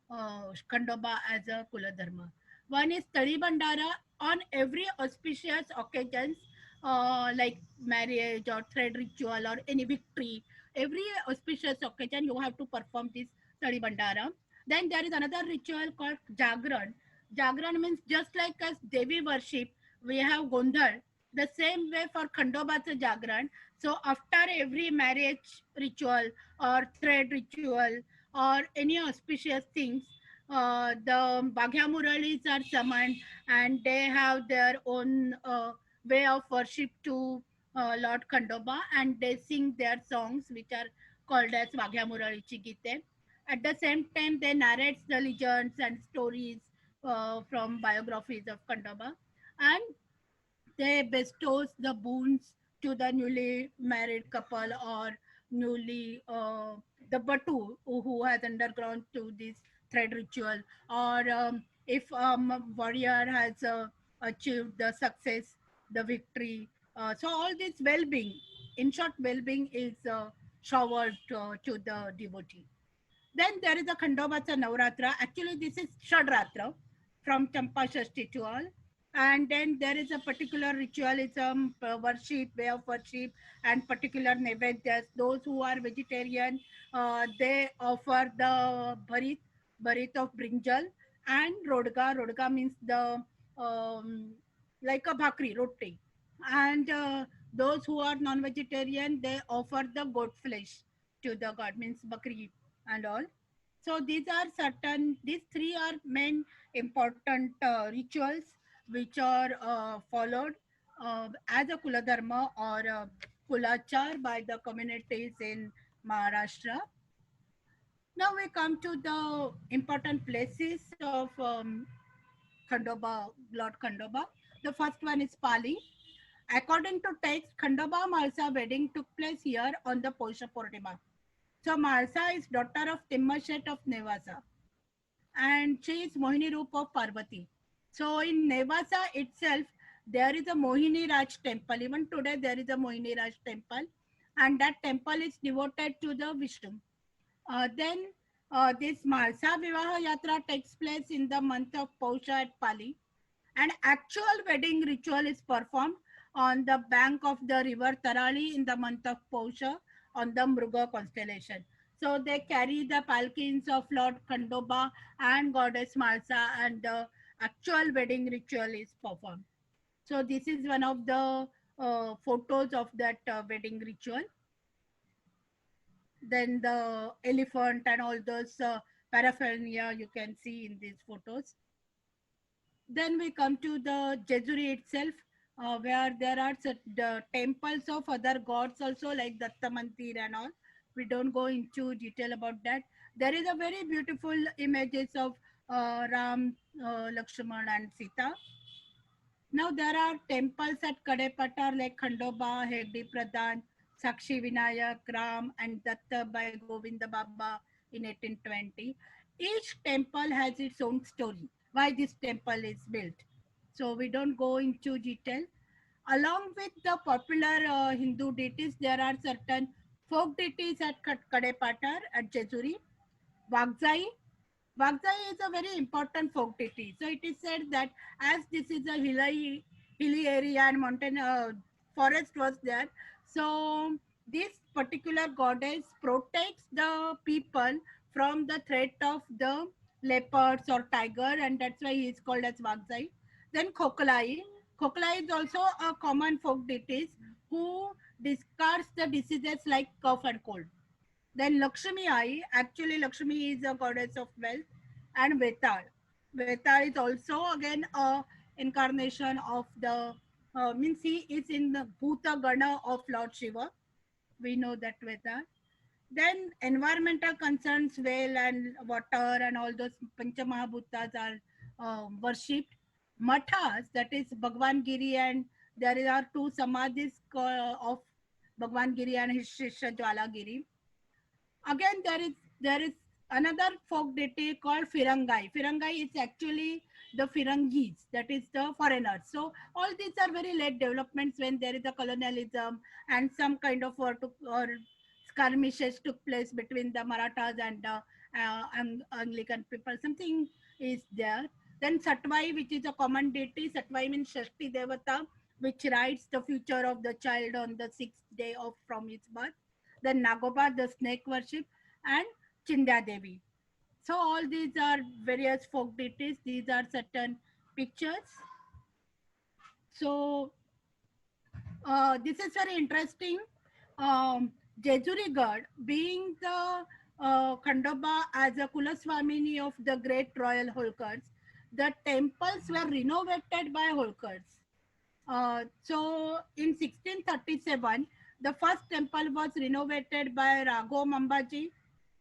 Khandoba as a Kula Dharma. One is Tali Bandara on every auspicious occasions, like marriage or thread ritual or any victory. Every auspicious occasion you have to perform this Tali Bandara. Then there is another ritual called Jagran. Jagran means just like as Devi worship, we have Gondhar. The same way for Khandoba's Jagran. So after every marriage ritual or thread ritual or any auspicious things, the Baghya Muralis are summoned, and they have their own way of worship to Lord Khandoba, and they sing their songs which are called as Baghya Muralichi Gite. At the same time, they narrate the legends and stories from biographies of Khandoba. And they bestows the boons to the newly married couple or newly the batu who has undergone to this thread ritual, or if warrior has achieved the success, the victory. So all this well-being, in short, well-being is showered to the devotee. Then there is a Khandobacha Navratra. Actually, this is Shadratra from Champa Shashti to all. And then there is a particular ritualism, worship, way of worship, and particular nevedyas. Those who are vegetarian, they offer the bharit of brinjal, and rodga. Rodga means the like a bhakri, roti. And those who are non-vegetarian, they offer the goat flesh to the god, means bakri and all. So these are certain, these three are main important rituals which are followed as a Kuladharma or Kulachar by the communities in Maharashtra. Now we come to the important places of Khandoba, Lord Khandoba. The first one is Pali. According to text, Khandoba Malsa wedding took place here on the Posha Purnima. So Malsa is daughter of Timmashet of Nevasa, and she is Mohini Roop of Parvati. So in Nevasa itself, there is a Mohini Raj temple. Even today, there is a Mohini Raj temple, and that temple is devoted to the Vishnu. Then this Malsa Vivaha Yatra takes place in the month of Pausha at Pali, and actual wedding ritual is performed on the bank of the river Tarali in the month of Pausha on the Mruga constellation. So they carry the palkins of Lord Khandoba and Goddess Malsa, and the actual wedding ritual is performed. So this is one of the photos of that wedding ritual. Then the elephant and all those paraphernalia you can see in these photos. Then we come to the Jejuri itself, where there are the temples of other gods also, like Datta Mandir and all. We don't go into detail about that. There is a very beautiful images of Ram, Lakshman and Sita. Now there are temples at Kadepatar like Khandoba, Hegdi Pradhan, Sakshi Vinayak, Ram and Datta by Govinda Baba in 1820. Each temple has its own story, why this temple is built. So we don't go into detail. Along with the popular Hindu deities, there are certain folk deities at Kadepatar, at Jejuri. Vagzai. Vagzai is a very important folk deity. So it is said that as this is a hilly area and mountain forest was there, so this particular goddess protects the people from the threat of the leopards or tiger, and that's why he is called as Vagzai. Then Khoklai. Khoklai is also a common folk deity who discards the diseases like cough and cold. Then Lakshmi Ai, actually Lakshmi is a goddess of wealth, and Vetal. Vetal is also again a incarnation of the, means he is in the Bhuta Gana of Lord Shiva. We know that Vetal. Then environmental concerns, well and water and all those Panchamahabhutas are worshipped. Mathas, that is Bhagwan Giri, and there are two samadhis of Bhagwan Giri and his Shishya Jwalagiri. Again, there is another folk deity called Firangai. Firangai is actually the Firangis, that is the foreigners. So all these are very late developments when there is a colonialism and some kind of or skirmishes took place between the Marathas and the Anglican people. Something is there. Then Satvai, which is a common deity. Satvai means Shashti Devata, which writes the future of the child on the 6th day of from his birth. Then Nagoba, the snake worship, and Chinda Devi. So all these are various folk deities. These are certain pictures. So this is very interesting. Jejuri God, being the Khandoba as a Kulaswamini of the great royal Holkars, the temples were renovated by Holkars. So in 1637, the first temple was renovated by Raghav Mambaji.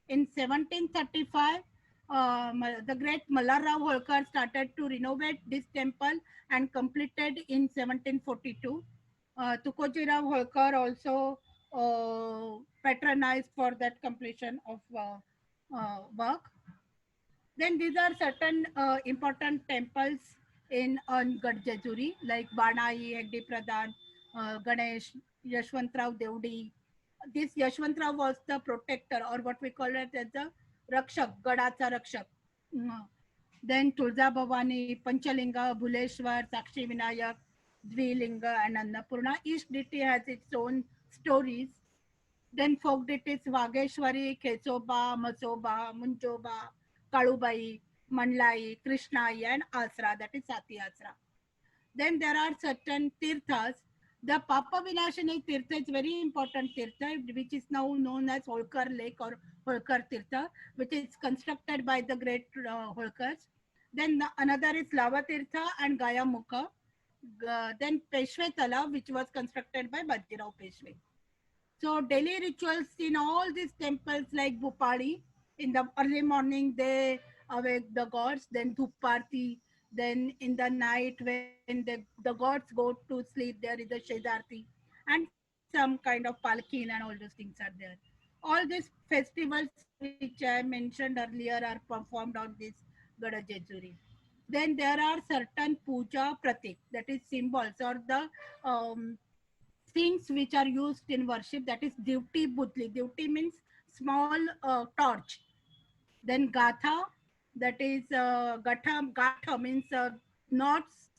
In 1735, the great Mallarrao Holkar started to renovate this temple and completed in 1742. Tukojirao Holkar also patronized for that completion of work. Then these are certain important temples in on Gadjejuri like Banai, Hegde Pradhan, Ganesh, Yashwantrao Devdi. This Yashwantrao was the protector or what we call it as the Rakshak, Gadacha Rakshak. Mm. Then Tulza Bhavani, Panchalinga, Bhuleshwar, Sakshi Vinayak, Dvilinga and Annapurna. Each deity has its own stories. Then folk deities Vageshwari, Kesoba, Masoba, Munjoba, Kalubai, Mandlai, Krishnai, and Asra, that is Sati Asra. Then there are certain tirthas. The Papa Vinashani Tirtha is very important tirtha, which is now known as Holkar Lake or Holkar Tirtha, which is constructed by the great Holkars. Then another is Lava Tirtha and Gaya Mukha. Then Peshwe Tala, which was constructed by Bajirao Peshwe. So daily rituals in all these temples like Bhupali, in the early morning they awake the gods, then Dhuparti, then in the night when the gods go to sleep, there is a Shedarti and some kind of palkin and all those things are there. All these festivals which I mentioned earlier are performed on this Gadajejuri. Then there are certain puja pratik, that is symbols or the um, things which are used in worship, that is Divti Budli. Divti means small torch. Then Gatha, that is Gatha means knots.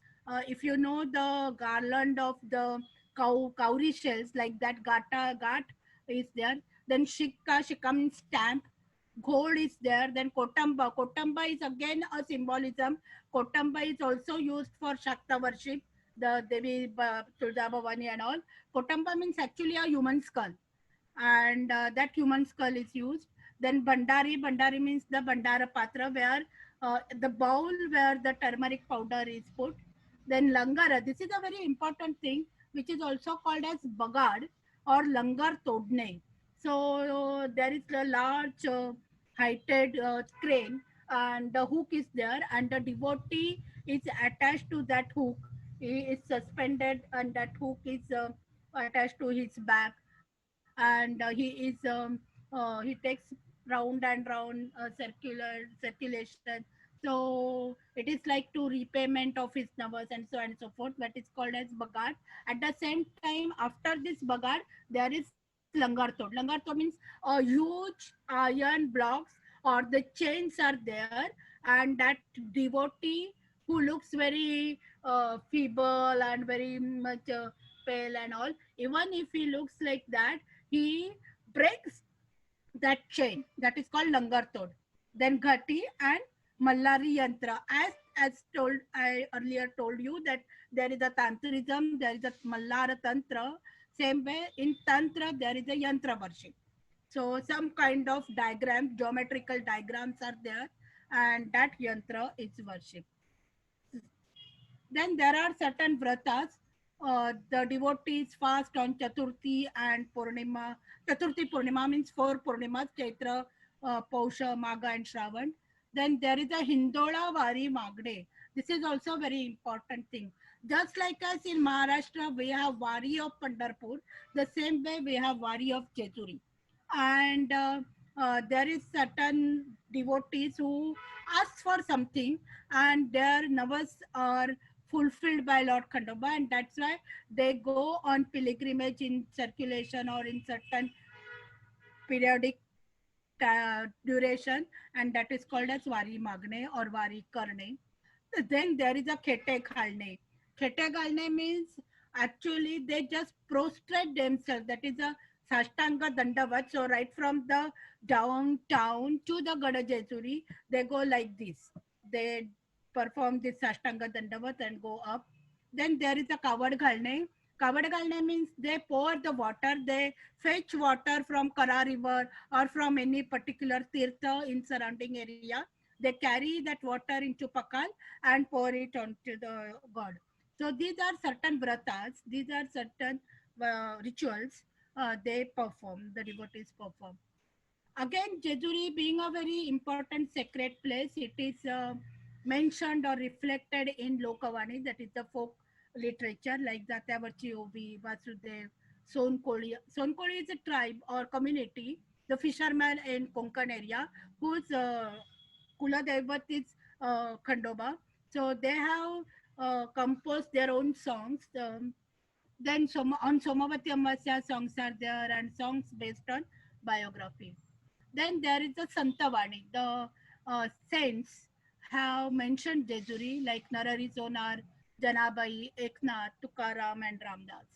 If you know the garland of the cowrie shells, like that Gat is there. Then Shikka means stamp. Gold is there. Then Kotamba. Kotamba is again a symbolism. Kotamba is also used for Shakta worship, the Devi Tulja Bhavani and all. Kotamba means actually a human skull, and that human skull is used. Then Bandari means the Bandara Patra, where the bowl where the turmeric powder is put. Then Langara, this is a very important thing, which is also called as Bagad or Langar Todne. So there is a large heighted crane, and the hook is there, and the devotee is attached to that hook. He is suspended, and that hook is attached to his back, and he takes round and round circulation. So it is like to repayment of his navas and so on and so forth. That is called as bagad. At the same time, after this bagad, there is langar tod. Langar tod means huge iron blocks or the chains are there, and that devotee who looks very feeble and very much pale and all, even if he looks like that, he breaks that chain. That is called Langar Tod. Then Ghati and Mallari Yantra. As told, I earlier told you that there is a Tantrism, there is a Mallara Tantra. Same way in Tantra, there is a Yantra worship. So some kind of diagrams, geometrical diagrams are there, and that Yantra is worship. Then there are certain vratas. The devotees fast on Chaturthi and Purnima. Chaturthi Purnima means 4 Purnimas, Chaitra, Pausha, Maga and Shravan. Then there is a Hindola Vari Magde. This is also a very important thing. Just like us in Maharashtra, we have Vari of Pandharpur. The same way we have Vari of Jejuri. And there is certain devotees who ask for something, and their navas are fulfilled by Lord Khandoba, and that's why they go on pilgrimage in circulation or in certain periodic duration, and that is called as Vari Magne or Vari Karne. Then there is a Khete Khalne. Khete Khalne means actually they just prostrate themselves. That is a Sashtanga Dandavat. So right from the downtown to the Gadajezuri, they go like this. They perform this Sashtanga Dandavat and go up. Then there is a Kavad Khalne. Kavad Khalne means they pour the water, they fetch water from Kara river or from any particular tirtha in surrounding area. They carry that water into Pakal and pour it onto the god. So these are certain vratas, these are certain rituals they perform, the devotees perform. Again, Jejuri being a very important sacred place, it is mentioned or reflected in Lokavani, that is the folk literature like Jatavarchi Obi, Vasudev, Sonkoli. Sonkoli is a tribe or community, the fishermen in Konkan area, whose Kula Devat is Khandoba. So they have composed their own songs. Then on Somavati Amasya songs are there and songs based on biography. Then there is the Santavani. The saints have mentioned Jejuri like Narari Sonar, Janabai, Eknath, Tukaram and Ramdas.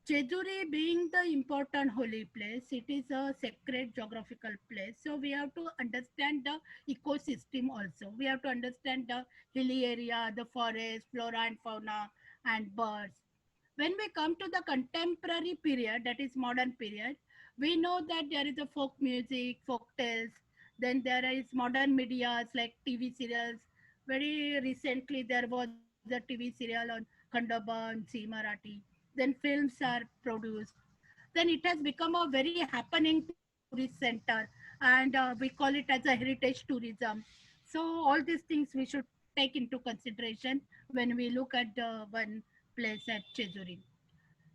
Jejuri being the important holy place, it is a sacred geographical place. So we have to understand the ecosystem also. We have to understand the hilly area, the forest, flora and fauna and birds. When we come to the contemporary period, that is modern period, we know that there is a folk music, folk tales, then there is modern medias like TV serials. Very recently, there was a TV serial on Khandaba and Zee Marathi. Then films are produced. Then it has become a very happening tourist center, and we call it as a heritage tourism. So all these things we should take into consideration when we look at the one place at Chezuri.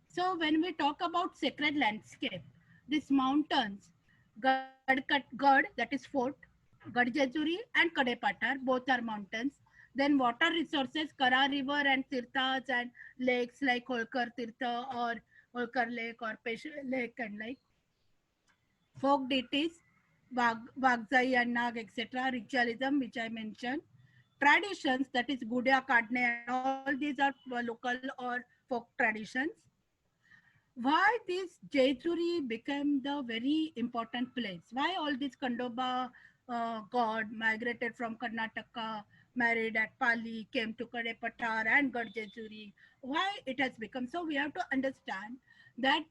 So when we talk about sacred landscape, these mountains, Gad, that is fort, Gadjejuri and Kadepatar, both are mountains. Then water resources, Kara river and tirthas and lakes like Holkar Tirtha or Holkar Lake or Pesh Lake and like folk deities, Vagzai and Nag, etc., ritualism, which I mentioned, traditions, that is Gudia, Kadne, and all these are local or folk traditions. Why this Jethuri became the very important place? Why all this Kandoba god migrated from Karnataka, married at Pali, came to Kadepatar and got Jethuri? Why it has become so? We have to understand that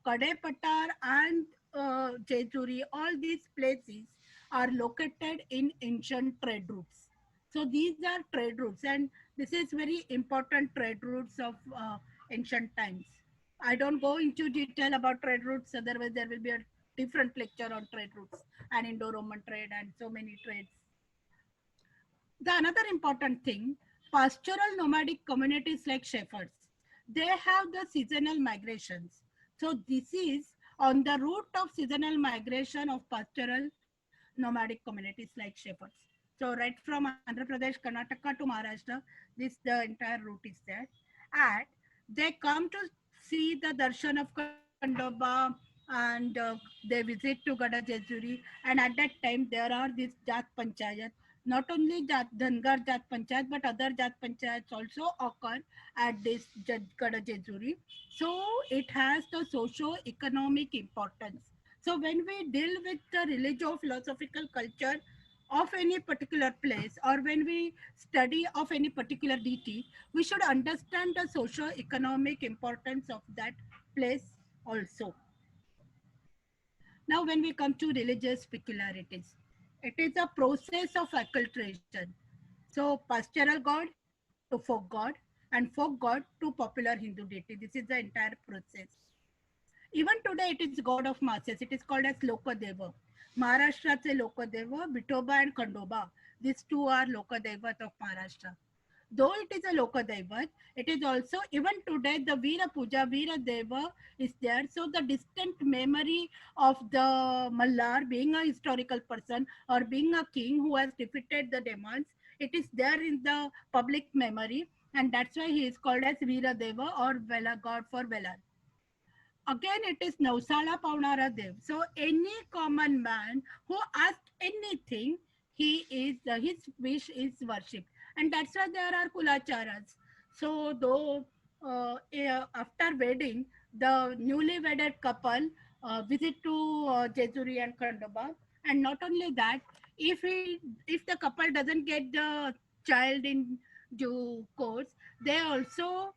Kadepatar and Jethuri, all these places are located in ancient trade routes. So these are trade routes, and this is very important trade routes of ancient times. I don't go into detail about trade routes, otherwise there will be a different lecture on trade routes and Indo-Roman trade and so many trades. The another important thing, pastoral nomadic communities like shepherds, they have the seasonal migrations. So this is on the route of seasonal migration of pastoral nomadic communities like shepherds. So right from Andhra Pradesh, Karnataka to Maharashtra, this the entire route is there. And they come to see the darshan of Kandoba and they visit to Gada Jejuri. And at that time, there are these Jat Panchayat. Not only Jat, Dhangar Jat Panchayat, but other Jat Panchayats also occur at this Gada Jejuri. So it has the socio-economic importance. So when we deal with the religio-philosophical culture of any particular place, or when we study of any particular deity, we should understand the socio-economic importance of that place also. Now, when we come to religious peculiarities, it is a process of acculturation. So, pastoral god to folk god and folk god to popular Hindu deity. This is the entire process. Even today, it is god of masses. It is called as Lokadeva. Maharashtra's Lokadeva, Vitoba and Khandoba. These two are Lokadevat of Maharashtra. Though it is a Lokadaivat, it is also, even today, the Veera Puja, Veera Deva is there. So the distant memory of the Mallar being a historical person or being a king who has defeated the demons, it is there in the public memory. And that's why he is called as Veera Deva or Vela, God for Velar. Again, it is Nausala Paunara Dev. So any common man who asks anything, he is his wish is worshipped, and that's why there are kulacharas. So though after wedding, the newly wedded couple visit to Jejuri and Khandoba, and not only that, if the couple doesn't get the child in due course, they also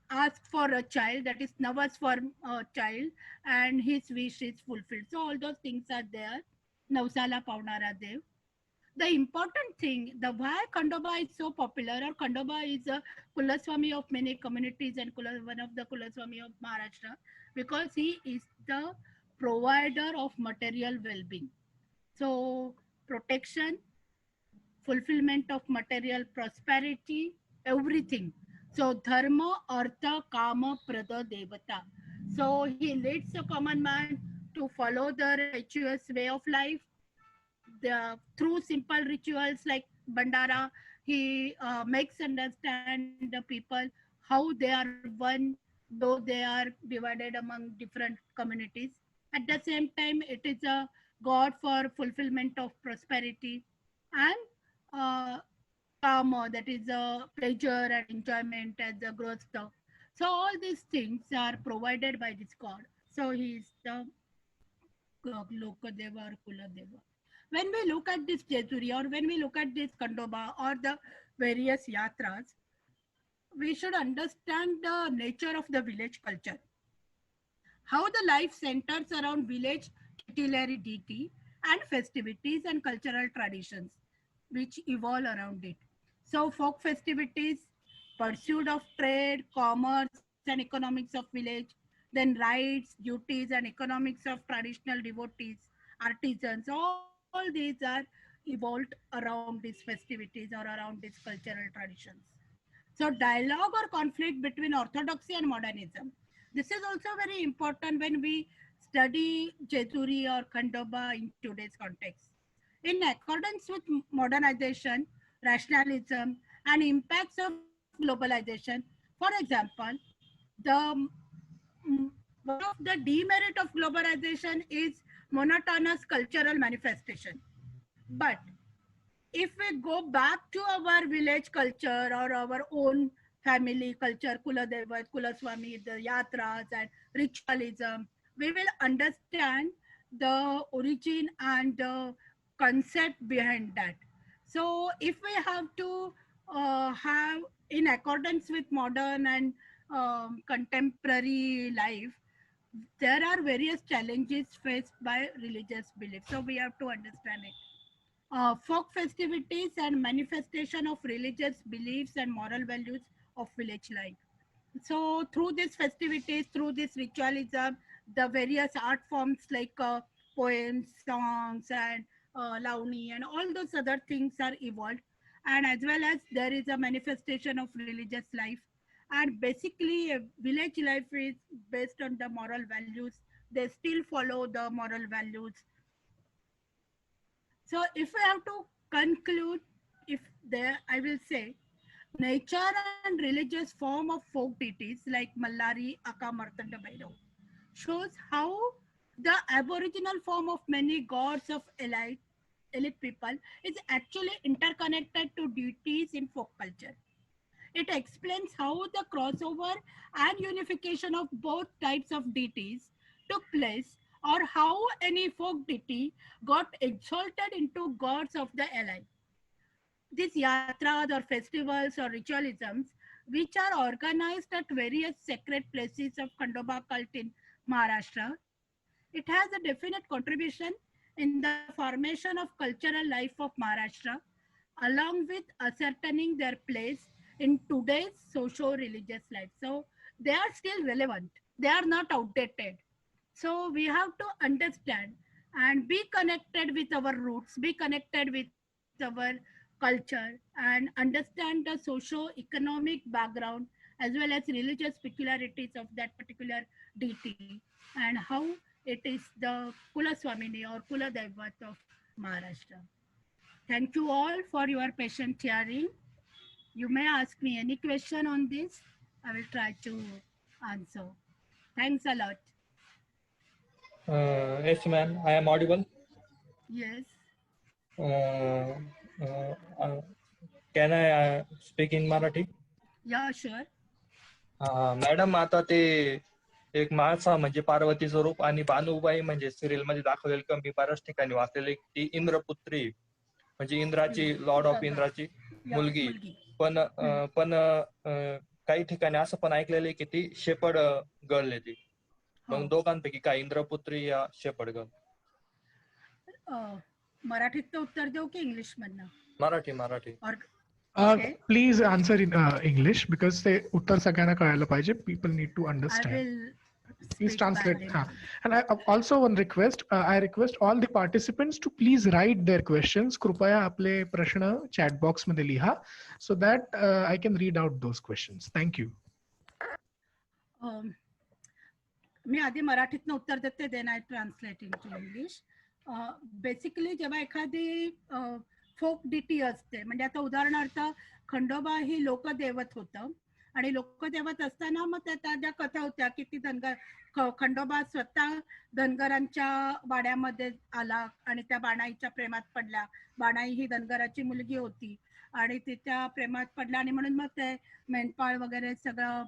ask for a child, that is Navas for a child, and his wish is fulfilled. So all those things are there. Nausala Paunara Dev. The important thing, the why Khandoba is so popular, or Khandoba is a Kulaswami of many communities and one of the Kulaswami of Maharashtra, because he is the provider of material well-being. So protection, fulfillment of material prosperity, everything. So dharma, artha, kama, prada, devata. So he leads the common man to follow the righteous way of life. Through simple rituals like Bandara, he makes understand the people how they are one, though they are divided among different communities. At the same time, it is a God for fulfillment of prosperity and karma, that is a pleasure and enjoyment as a growth stuff. So all these things are provided by this God. So he is the Lokadeva or Kuladeva. When we look at this Jeturi or when we look at this Kandoba or the various yatras, we should understand the nature of the village culture. How the life centers around village tutelary deity and festivities and cultural traditions which evolve around it. So folk festivities, pursuit of trade, commerce and economics of village, then rights, duties and economics of traditional devotees, artisans, all these are evolved around these festivities or around these cultural traditions. So dialogue or conflict between orthodoxy and modernism. This is also very important when we study Jeturi or Khandoba in today's context. In accordance with modernization, rationalism, and impacts of globalization, for example, the one of the demerit of globalization is monotonous cultural manifestation. But if we go back to our village culture or our own family culture, Kula Devat, Kula Swami, the yatras and ritualism, we will understand the origin and the concept behind that. So if we have to have in accordance with modern and contemporary life, there are various challenges faced by religious beliefs. So we have to understand it. Folk festivities and manifestation of religious beliefs and moral values of village life. So through these festivities, through this ritualism, the various art forms like poems, songs, and launi, and all those other things are evolved. And as well as there is a manifestation of religious life. And basically, village life is based on the moral values. They still follow the moral values. So if we have to conclude, if there, I will say, nature and religious form of folk deities like Mallari, Aka, Martanda, Bhairav shows how the aboriginal form of many gods of elite people is actually interconnected to deities in folk culture. It explains how the crossover and unification of both types of deities took place, or how any folk deity got exalted into gods of the ally. These yatras or festivals or ritualisms, which are organized at various sacred places of Khandoba cult in Maharashtra, it has a definite contribution in the formation of cultural life of Maharashtra, along with ascertaining their place in today's socio-religious life. So they are still relevant. They are not outdated. So we have to understand and be connected with our roots, be connected with our culture, and understand the socio-economic background as well as religious peculiarities of that particular deity and how it is the Kula Swamini or Kula Devat of Maharashtra. Thank you all for your patient hearing. You may ask me any question on this. I will try to answer. Thanks a lot. Yes, ma'am. I am audible. Yes. Can I speak in Marathi? Yeah, sure. Madam आता ते एक माळसा म्हणजे पार्वतीचं रूप आणि भानुबाई म्हणजे serial मध्ये दाखवलेलं का मी बऱ्याच ठिकाणी वाचलेली ती इंद्रपुत्री म्हणजे इंद्राची लॉर्ड ऑफ इंद्राची मुलगी पण काही ठिकाणी असं पण ऐकलेलं आहे की ती शेपर्ड गर्ल आहे ती मग दोघांपैकी काय इंद्रपुत्री या शेपर्ड गर्ल मराठीत उत्तर देऊ की इंग्लिश मधनं Marathi Please answer in English because the उत्तर सगळ्यांना कळायला पाहिजे. People need to understand. Please speak translate. badly. हाँ. And I also one request. I request all the participants to please write their questions. कृपया आपले प्रश्न chat box मध्ये लिहा, so that I can read out those questions. Thank you. मी आधी मराठीतनं उत्तर देते, then I translate into English. Basically जेव्हा एखादी फोक डिटी असते, म्हणजे आता उदाहरणार्थ खंडोबा ही लोकदैवत होतं, आणि लोकदैवत असताना मग त्या ज्या कथा होत्या की ती खंडोबा स्वतः धनगरांच्या वाड्यामध्ये आला आणि त्या बाणाईच्या प्रेमात पडला. बाणाई ही धनगराची मुलगी होती आणि ती त्या प्रेमात पडला, आणि म्हणून मग ते मेंढपाळ वगैरे सगळं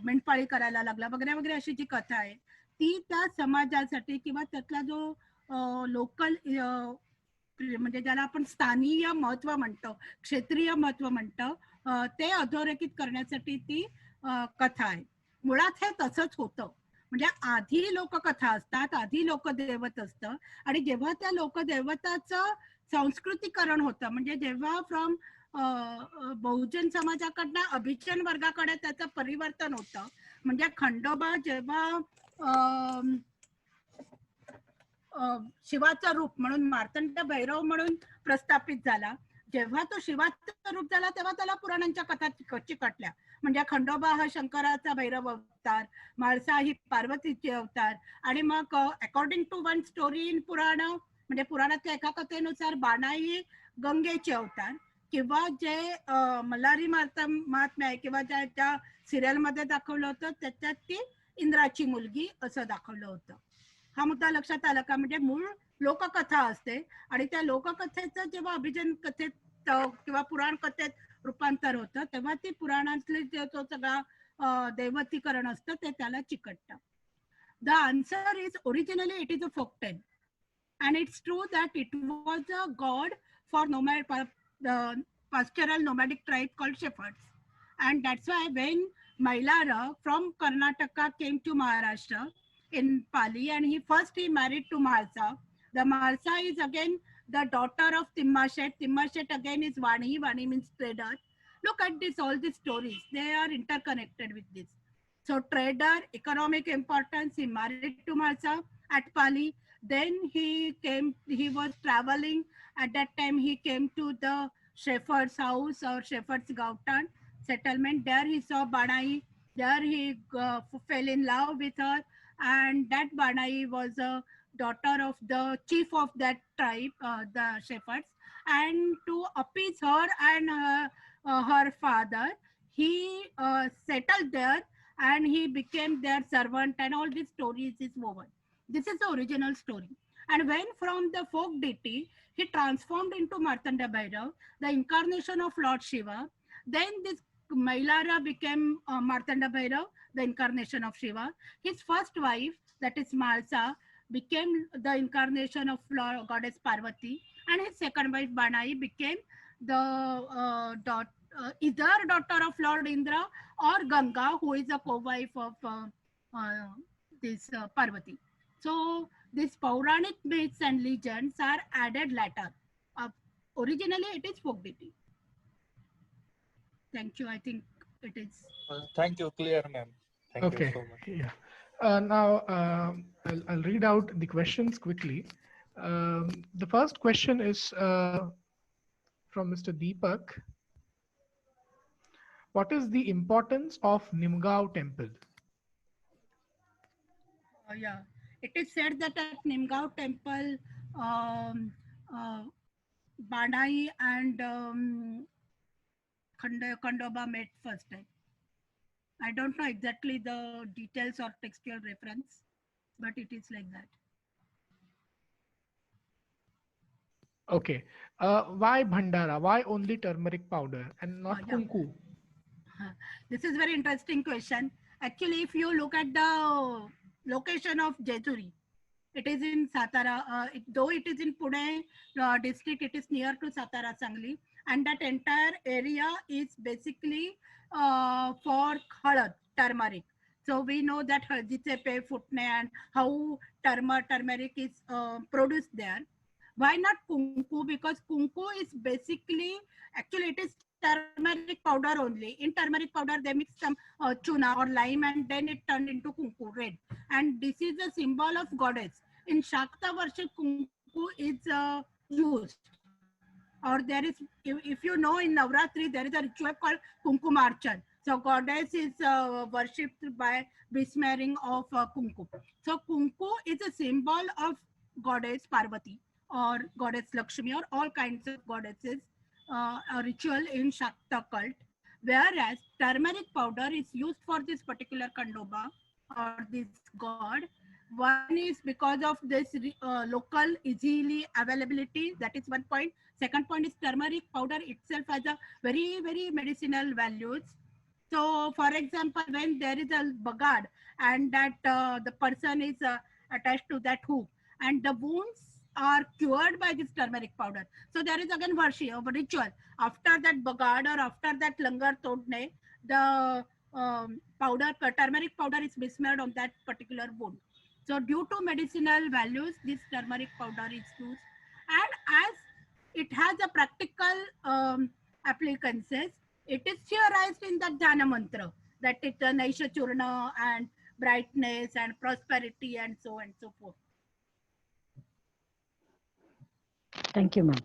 मेंढपाळी करायला लागला वगैरे वगैरे, अशी जी कथा आहे ती त्या समाजासाठी किंवा त्यातला जो लोकल म्हणजे ज्याला आपण स्थानीय महत्व म्हणतो, क्षेत्रीय महत्व म्हणतो, ते अधोरेखित करण्यासाठी ती कथा आहे. मुळात हे तसंच होतं. म्हणजे आधी लोककथा असतात, आधी लोकदैवत असतं, आणि जेव्हा त्या लोकदैवताचं सांस्कृतिकरण होतं, म्हणजे जेव्हा फ्रॉम बहुजन समाजाकडनं अभिजन वर्गाकडे त्याचं परिवर्तन होतं, म्हणजे खंडोबा जेव्हा शिवाचं रूप म्हणून मार्तंड भैरव म्हणून प्रस्थापित झाला, जेव्हा तो शिवाचं रूप झाला तेव्हा त्याला पुराणांच्या कथा चिकटल्या. म्हणजे खंडोबा हा शंकराचा भैरव अवतार, म्हाळसा ही पार्वतीचे अवतार, आणि मग according to one story in Purana, म्हणजे पुराणातल्या एका कथेनुसार बाणाई गंगेचे अवतार, किंवा जे मल्हारी महात्म्य आहे किंवा ज्या सिरियल मध्ये दाखवलं होतं त्याच्यात ती इंद्राची मुलगी असं दाखवलं होतं. हा मुद्दा लक्षात आला का? म्हणजे मूळ लोककथा असते, आणि त्या लोककथेचं जेव्हा अभिजन कथेत किंवा पुराण कथेत रूपांतर होतं तेव्हा ती पुराणातले जो सगळा दैवतीकरण असतं ते त्याला चिकटतं. The answer is originally it is a folk tale, and it's true that it was a god for pastoral nomadic tribe called shepherds, and that's why when Mailara from Karnataka came to Maharashtra in Pali, and he married to Mahalsa. The Mahalsa is again the daughter of Timmashet. Timmashet again is Vani. Vani means trader. Look at this, all these stories, they are interconnected with this. So trader, economic importance, he married to Mahalsa at Pali. Then he was traveling. At that time, he came to the shepherd's house or shepherd's Gautan settlement. There he saw Banai. There he fell in love with her. And that Banai was a daughter of the chief of that tribe, the shepherds. And to appease her and her father, he settled there and he became their servant, and all these stories is woven. This is the original story. And when from the folk deity, he transformed into Martanda Bhairav, the incarnation of Lord Shiva. Then this Mailara became Martanda Bhairav, the incarnation of Shiva. His first wife, that is Malsa, became the incarnation of goddess Parvati. And his second wife, Banai, became the either daughter of Lord Indra or Ganga, who is a co-wife of this Parvati. So these Pauranic myths and legends are added later. Originally, it is folk deity. Thank you. I think it is. Thank you. Clear, ma'am. Thank you so much. Yeah. Now I'll read out the questions quickly. The first question is from Mr. Deepak. What is the importance of Nimgao temple? Yeah, it is said that at Nimgao temple, Banai and Khandoba met first time. I don't know exactly the details or textual reference, but it is like that. Okay. Why Bhandara? Why only turmeric powder and not kunku? This is very interesting question. Actually, if you look at the location of Jejuri, it is in Satara. Though it is in Pune district, it is near to Satara Sangli, and that entire area is basically for halad, turmeric. So we know that haldiche pe futne and how turmeric is produced there. Why not kunku? Because kunku is basically, actually it is turmeric powder only. In turmeric powder, they mix some chuna or lime, and then it turned into kunku, red. And this is a symbol of goddess. In Shakta worship, kunku is used. Or there is, if you know, in Navratri, there is a ritual called Kunkumarchan. So goddess is worshipped by besmearing of kunku. So kunku is a symbol of goddess Parvati or goddess Lakshmi or all kinds of goddesses, a ritual in Shakta cult. Whereas turmeric powder is used for this particular Kandoba or this god. One is because of this local easily availability. That is one point. Second point is turmeric powder itself has a very medicinal values. So, for example, when there is a bagad and that the person is attached to that hook and the wounds are cured by this turmeric powder. So there is again a ritual. After that bagad or after that langar todne, the turmeric powder is besmeared on that particular wound. So due to medicinal values, this turmeric powder is used. And as it has a practical applicances, it is theorized in the Dhyana mantra that it Naisha Churna and brightness and prosperity and so forth. Thank you, ma'am.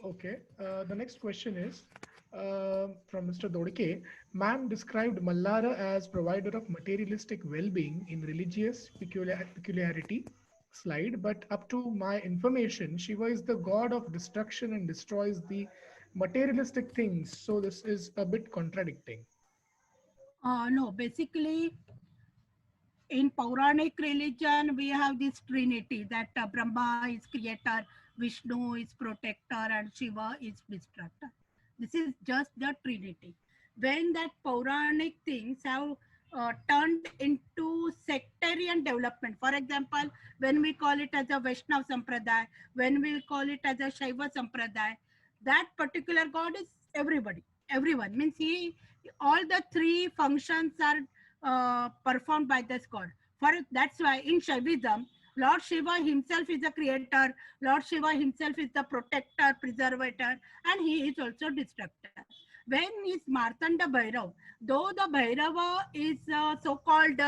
Okay, the next question is from Mr. Dodike. Ma'am described Mallara as provider of materialistic well-being in religious peculiarity slide, but up to my information, Shiva is the god of destruction and destroys the materialistic things. So this is a bit contradicting. No, basically in Puranic religion, we have this trinity that Brahma is creator, Vishnu is protector, and Shiva is destructor. This is just the trinity. When that Puranic things have turned into sectarian development, for example, when we call it as a Vaishnav Sampradaya, when we call it as a Shaiva Sampradaya, that particular god is everybody, everyone. Means all the three functions are performed by this god. That's why in Shaivism, Lord Shiva himself is the creator, Lord Shiva himself is the protector, preservator, and he is also destructor. When is Martanda Bhairav, though the Bhairava is so-called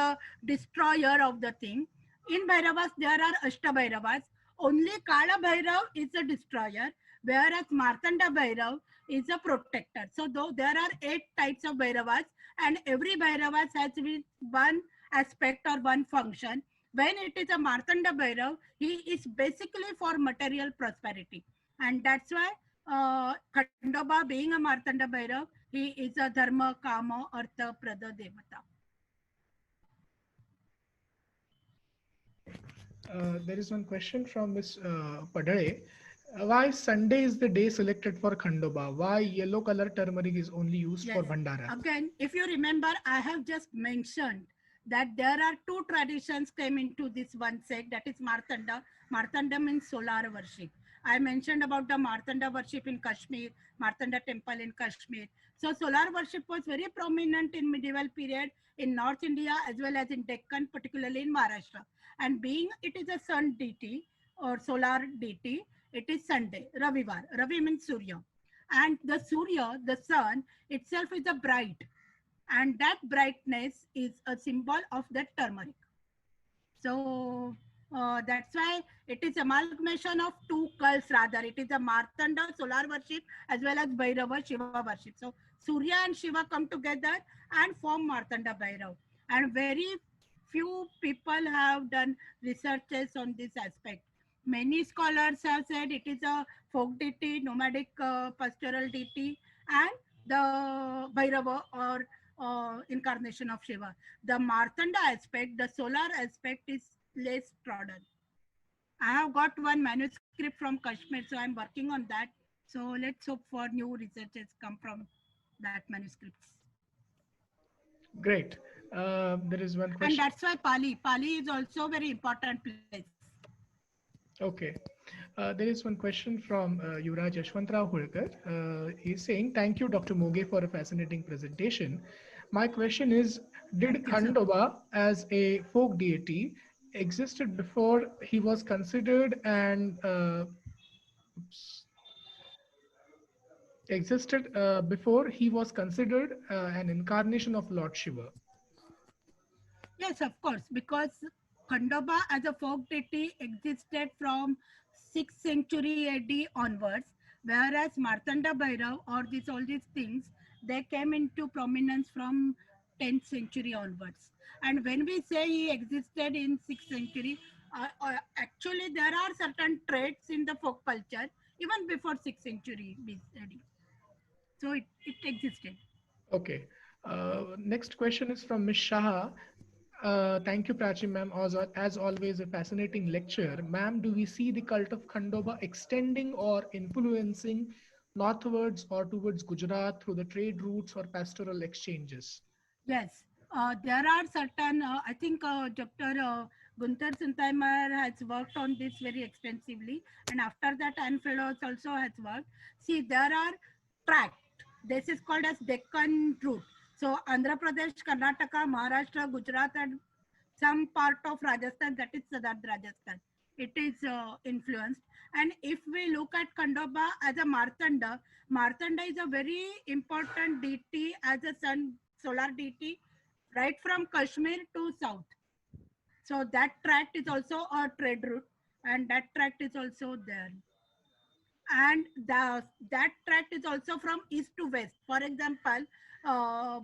destroyer of the thing, in Bhairavas there are Ashta Bhairavas, only Kala Bhairav is a destroyer, whereas Martanda Bhairav is a protector. So though there are 8 types of Bhairavas, and every Bhairavas has one aspect or one function. When it is a Martanda Bhairav, he is basically for material prosperity. And that's why Khandoba being a Martanda Bhairav, he is a Dharma, Kama, Artha, Prada, Devata. There is one question from Ms. Padare. Why Sunday is the day selected for Khandoba? Why yellow color turmeric is only used for Bhandara? Again, if you remember, I have just mentioned that there are 2 traditions came into this one sect, that is Martanda. Martanda means solar worship. I mentioned about the Martanda worship in Kashmir, Martanda temple in Kashmir. So solar worship was very prominent in medieval period in North India as well as in Deccan, particularly in Maharashtra. And being it is a sun deity or solar deity, it is Sunday, Ravivar. Ravi means Surya. And the Surya, the sun itself is a bright. And that brightness is a symbol of that turmeric. So that's why it is amalgamation of 2 cults rather. It is a Martanda solar worship as well as Bhairava Shiva worship. So Surya and Shiva come together and form Martanda Bhairav. And very few people have done researches on this aspect. Many scholars have said it is a folk deity, nomadic pastoral deity, and the Bhairava or incarnation of Shiva. The Martanda aspect, the solar aspect is less trodden. I have got one manuscript from Kashmir, so I'm working on that. So let's hope for new researches come from that manuscripts. Great. There is one question. And that's why Pali is also a very important place. Okay. There is one question from Yuvraj Yashwantrao Holkar. He's saying, thank you, Dr. Moge, for a fascinating presentation. My question is, did Khandoba as a folk deity existed before he was considered an existed before he was considered an incarnation of Lord Shiva. Yes, of course, because Khandoba as a folk deity existed from 6th century AD onwards, whereas Martanda Bhairav or all these things, they came into prominence from 10th century onwards. And when we say he existed in 6th century, actually there are certain traits in the folk culture even before 6th century AD. So it existed. Okay. Next question is from Ms. Shah. Thank you, Prachi ma'am. As always, a fascinating lecture. Ma'am, do we see the cult of Khandoba extending or influencing northwards or towards Gujarat through the trade routes or pastoral exchanges? Yes, there are certain, I think Dr. Gunther Santaimer has worked on this very extensively. And after that, Anne Fellows also has worked. See, there are tracts. This is called as Deccan route. So Andhra Pradesh, Karnataka, Maharashtra, Gujarat, and some part of Rajasthan, that is Southern Rajasthan. It is influenced. And if we look at Khandoba as a Martanda, Martanda is a very important deity as a sun solar deity right from Kashmir to south. So that tract is also a trade route, and that tract is also there. And that tract is also from east to west. For example,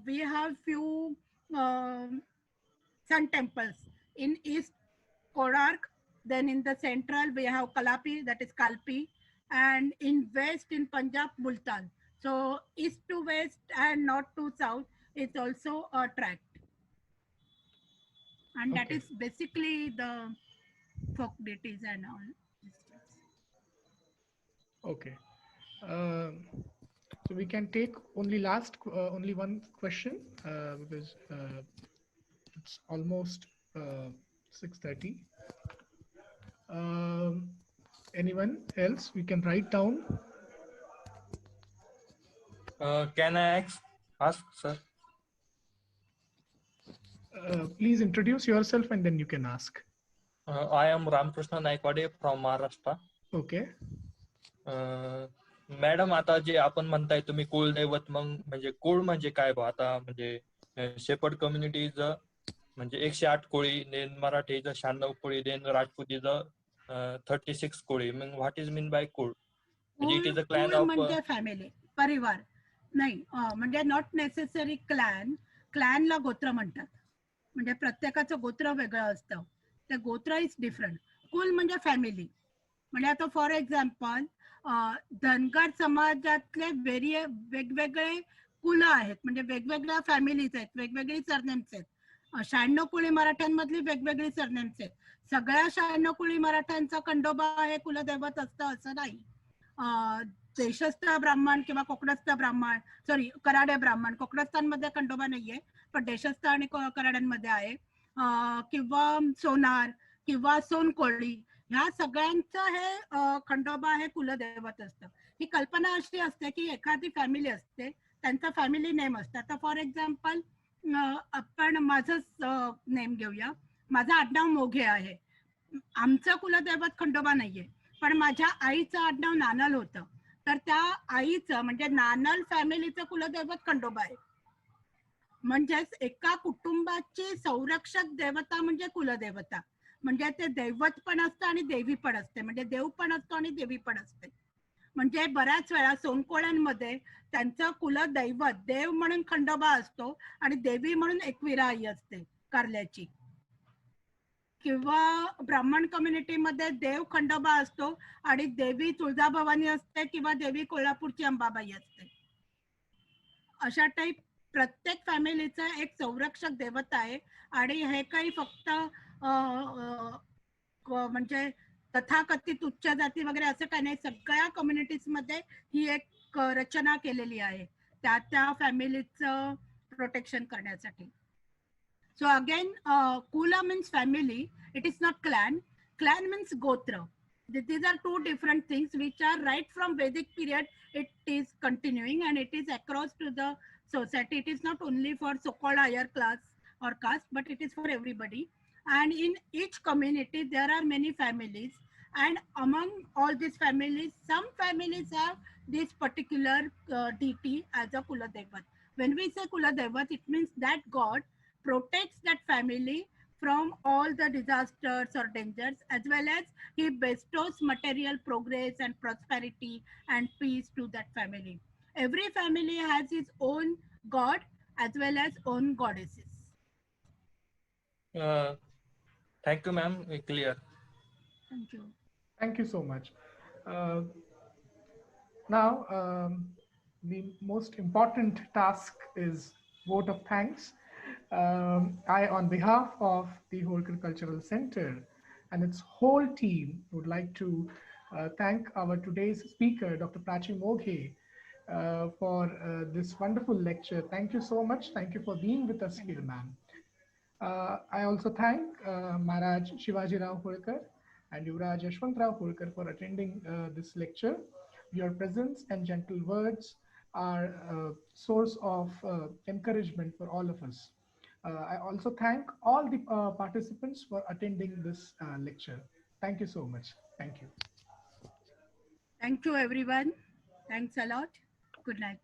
we have few sun temples in east, Kodark. Then in the central we have Kalapi, that is Kalpi, and in west in Punjab, Multan. So east to west and north to south is also a tract, and that Okay. is basically the folk deities and all. Okay. So we can take only one question because it's almost 6:30. Anyone else? We can write down. Can I ask, sir? Please introduce yourself and then you can ask. I am Ramkrishna Naikwade from Maharashtra. Okay. Madam, आता जे आपण म्हणताय तुम्ही कुलदैवत, मग म्हणजे कुळ म्हणजे काय बा? आता म्हणजे शेपर्ड कम्युनिटीज म्हणजे 108 कोळी, देन मराठीचं 96 कोळी, then राजपुतीचं 36 Koli. Mug what is mean by कुळ? म्हणजे it is a clan of म्हणजे फॅमिली, परिवार नाही, म्हणजे नॉट नेसेसरी क्लॅन. क्लॅनला गोत्र म्हणतात, म्हणजे प्रत्येकाचं गोत्र वेगळं असतं. ते गोत्र इज डिफरंट. कुल म्हणजे फॅमिली. म्हणजे आता फॉर एक्झाम्पल धनगर समाजातले वेगवेगळे कुल आहेत, म्हणजे वेगवेगळ्या फॅमिलीज आहेत, वेगवेगळी सरनेम्स आहेत. 96 कुळी मराठ्यांमधली वेगवेगळी सरनेम्स आहेत. सगळ्या 96 कुळी मराठ्यांचा खंडोबा हे कुलदैवत असतं असं नाही. देशस्थ ब्राह्मण किंवा कोकणस्थ ब्राह्मण, सॉरी कराडे ब्राह्मण, कोकणस्थांमध्ये खंडोबा नाहीये पण देशस्थ आणि कराड्यांमध्ये आहे. किंवा सोनार किंवा सोनकोळी, ह्या सगळ्यांचं हे खंडोबा हे कुलदैवत असतं. ही कल्पना अशी असते की एखादी फॅमिली असते, त्यांचा फॅमिली नेम असतं. आता फॉर एक्झाम्पल आपण माझंच नेम घेऊया. माझं आडनाव मोघे आहे. आमचं कुलदैवत खंडोबा नाहीये, पण माझ्या आईचं आडनाव नानल होतं, तर त्या आईचं म्हणजे नानल फॅमिलीचं कुलदैवत खंडोबा आहे. म्हणजेच एका कुटुंबाची संरक्षक देवता म्हणजे कुलदेवता. म्हणजे ते दैवत पण असतं आणि देवी पण असते, म्हणजे देव पण असतो आणि देवी पण असते. म्हणजे बऱ्याच वेळा सोनकोळ्यांमध्ये त्यांचं कुलदैवत देव म्हणून खंडोबा असतो आणि देवी म्हणून एकविरा आई असते कारल्याची. किंवा ब्राह्मण कम्युनिटीमध्ये देव खंडोबा असतो आणि देवी तुळजाभवानी असते किंवा देवी कोल्हापूरची अंबाबाई असते. अशा टाईप प्रत्येक फॅमिलीचा एक संरक्षक देवता आहे. आणि हे काही फक्त म्हणजे तथाकथित उच्च जाती वगैरे असं काही नाही. सगळ्या कम्युनिटीज मध्ये ही एक रचना केलेली आहे त्या त्या फॅमिलीचं प्रोटेक्शन करण्यासाठी. So again, Kula means family. It is not clan. Clan means Gotra. These are two different things which are right from Vedic period. It is continuing and it is across to the society. It is not only for so-called higher class or caste, but it is for everybody. And in each community, there are many families. And among all these families, some families have this particular deity as a Kuladevat. When we say Kuladevat, it means that God protects that family from all the disasters or dangers, as well as he bestows material progress and prosperity and peace to that family. Every family has its own God as well as own goddesses. Thank you, ma'am. Clear. Thank you. Thank you so much. Now, the most important task is vote of thanks. I, on behalf of the Holkar Cultural Center and its whole team, would like to thank our today's speaker, Dr. Prachi Moghe, for this wonderful lecture. Thank you so much. Thank you for being with us here, ma'am. I also thank Maharaj Shivaji Rao Holkar and Yuvraj Yashwant Rao Holkar for attending this lecture. Your presence and gentle words are a source of encouragement for all of us. I also thank all the participants for attending this lecture. Thank you so much. Thank you. Thank you, everyone. Thanks a lot. Good night.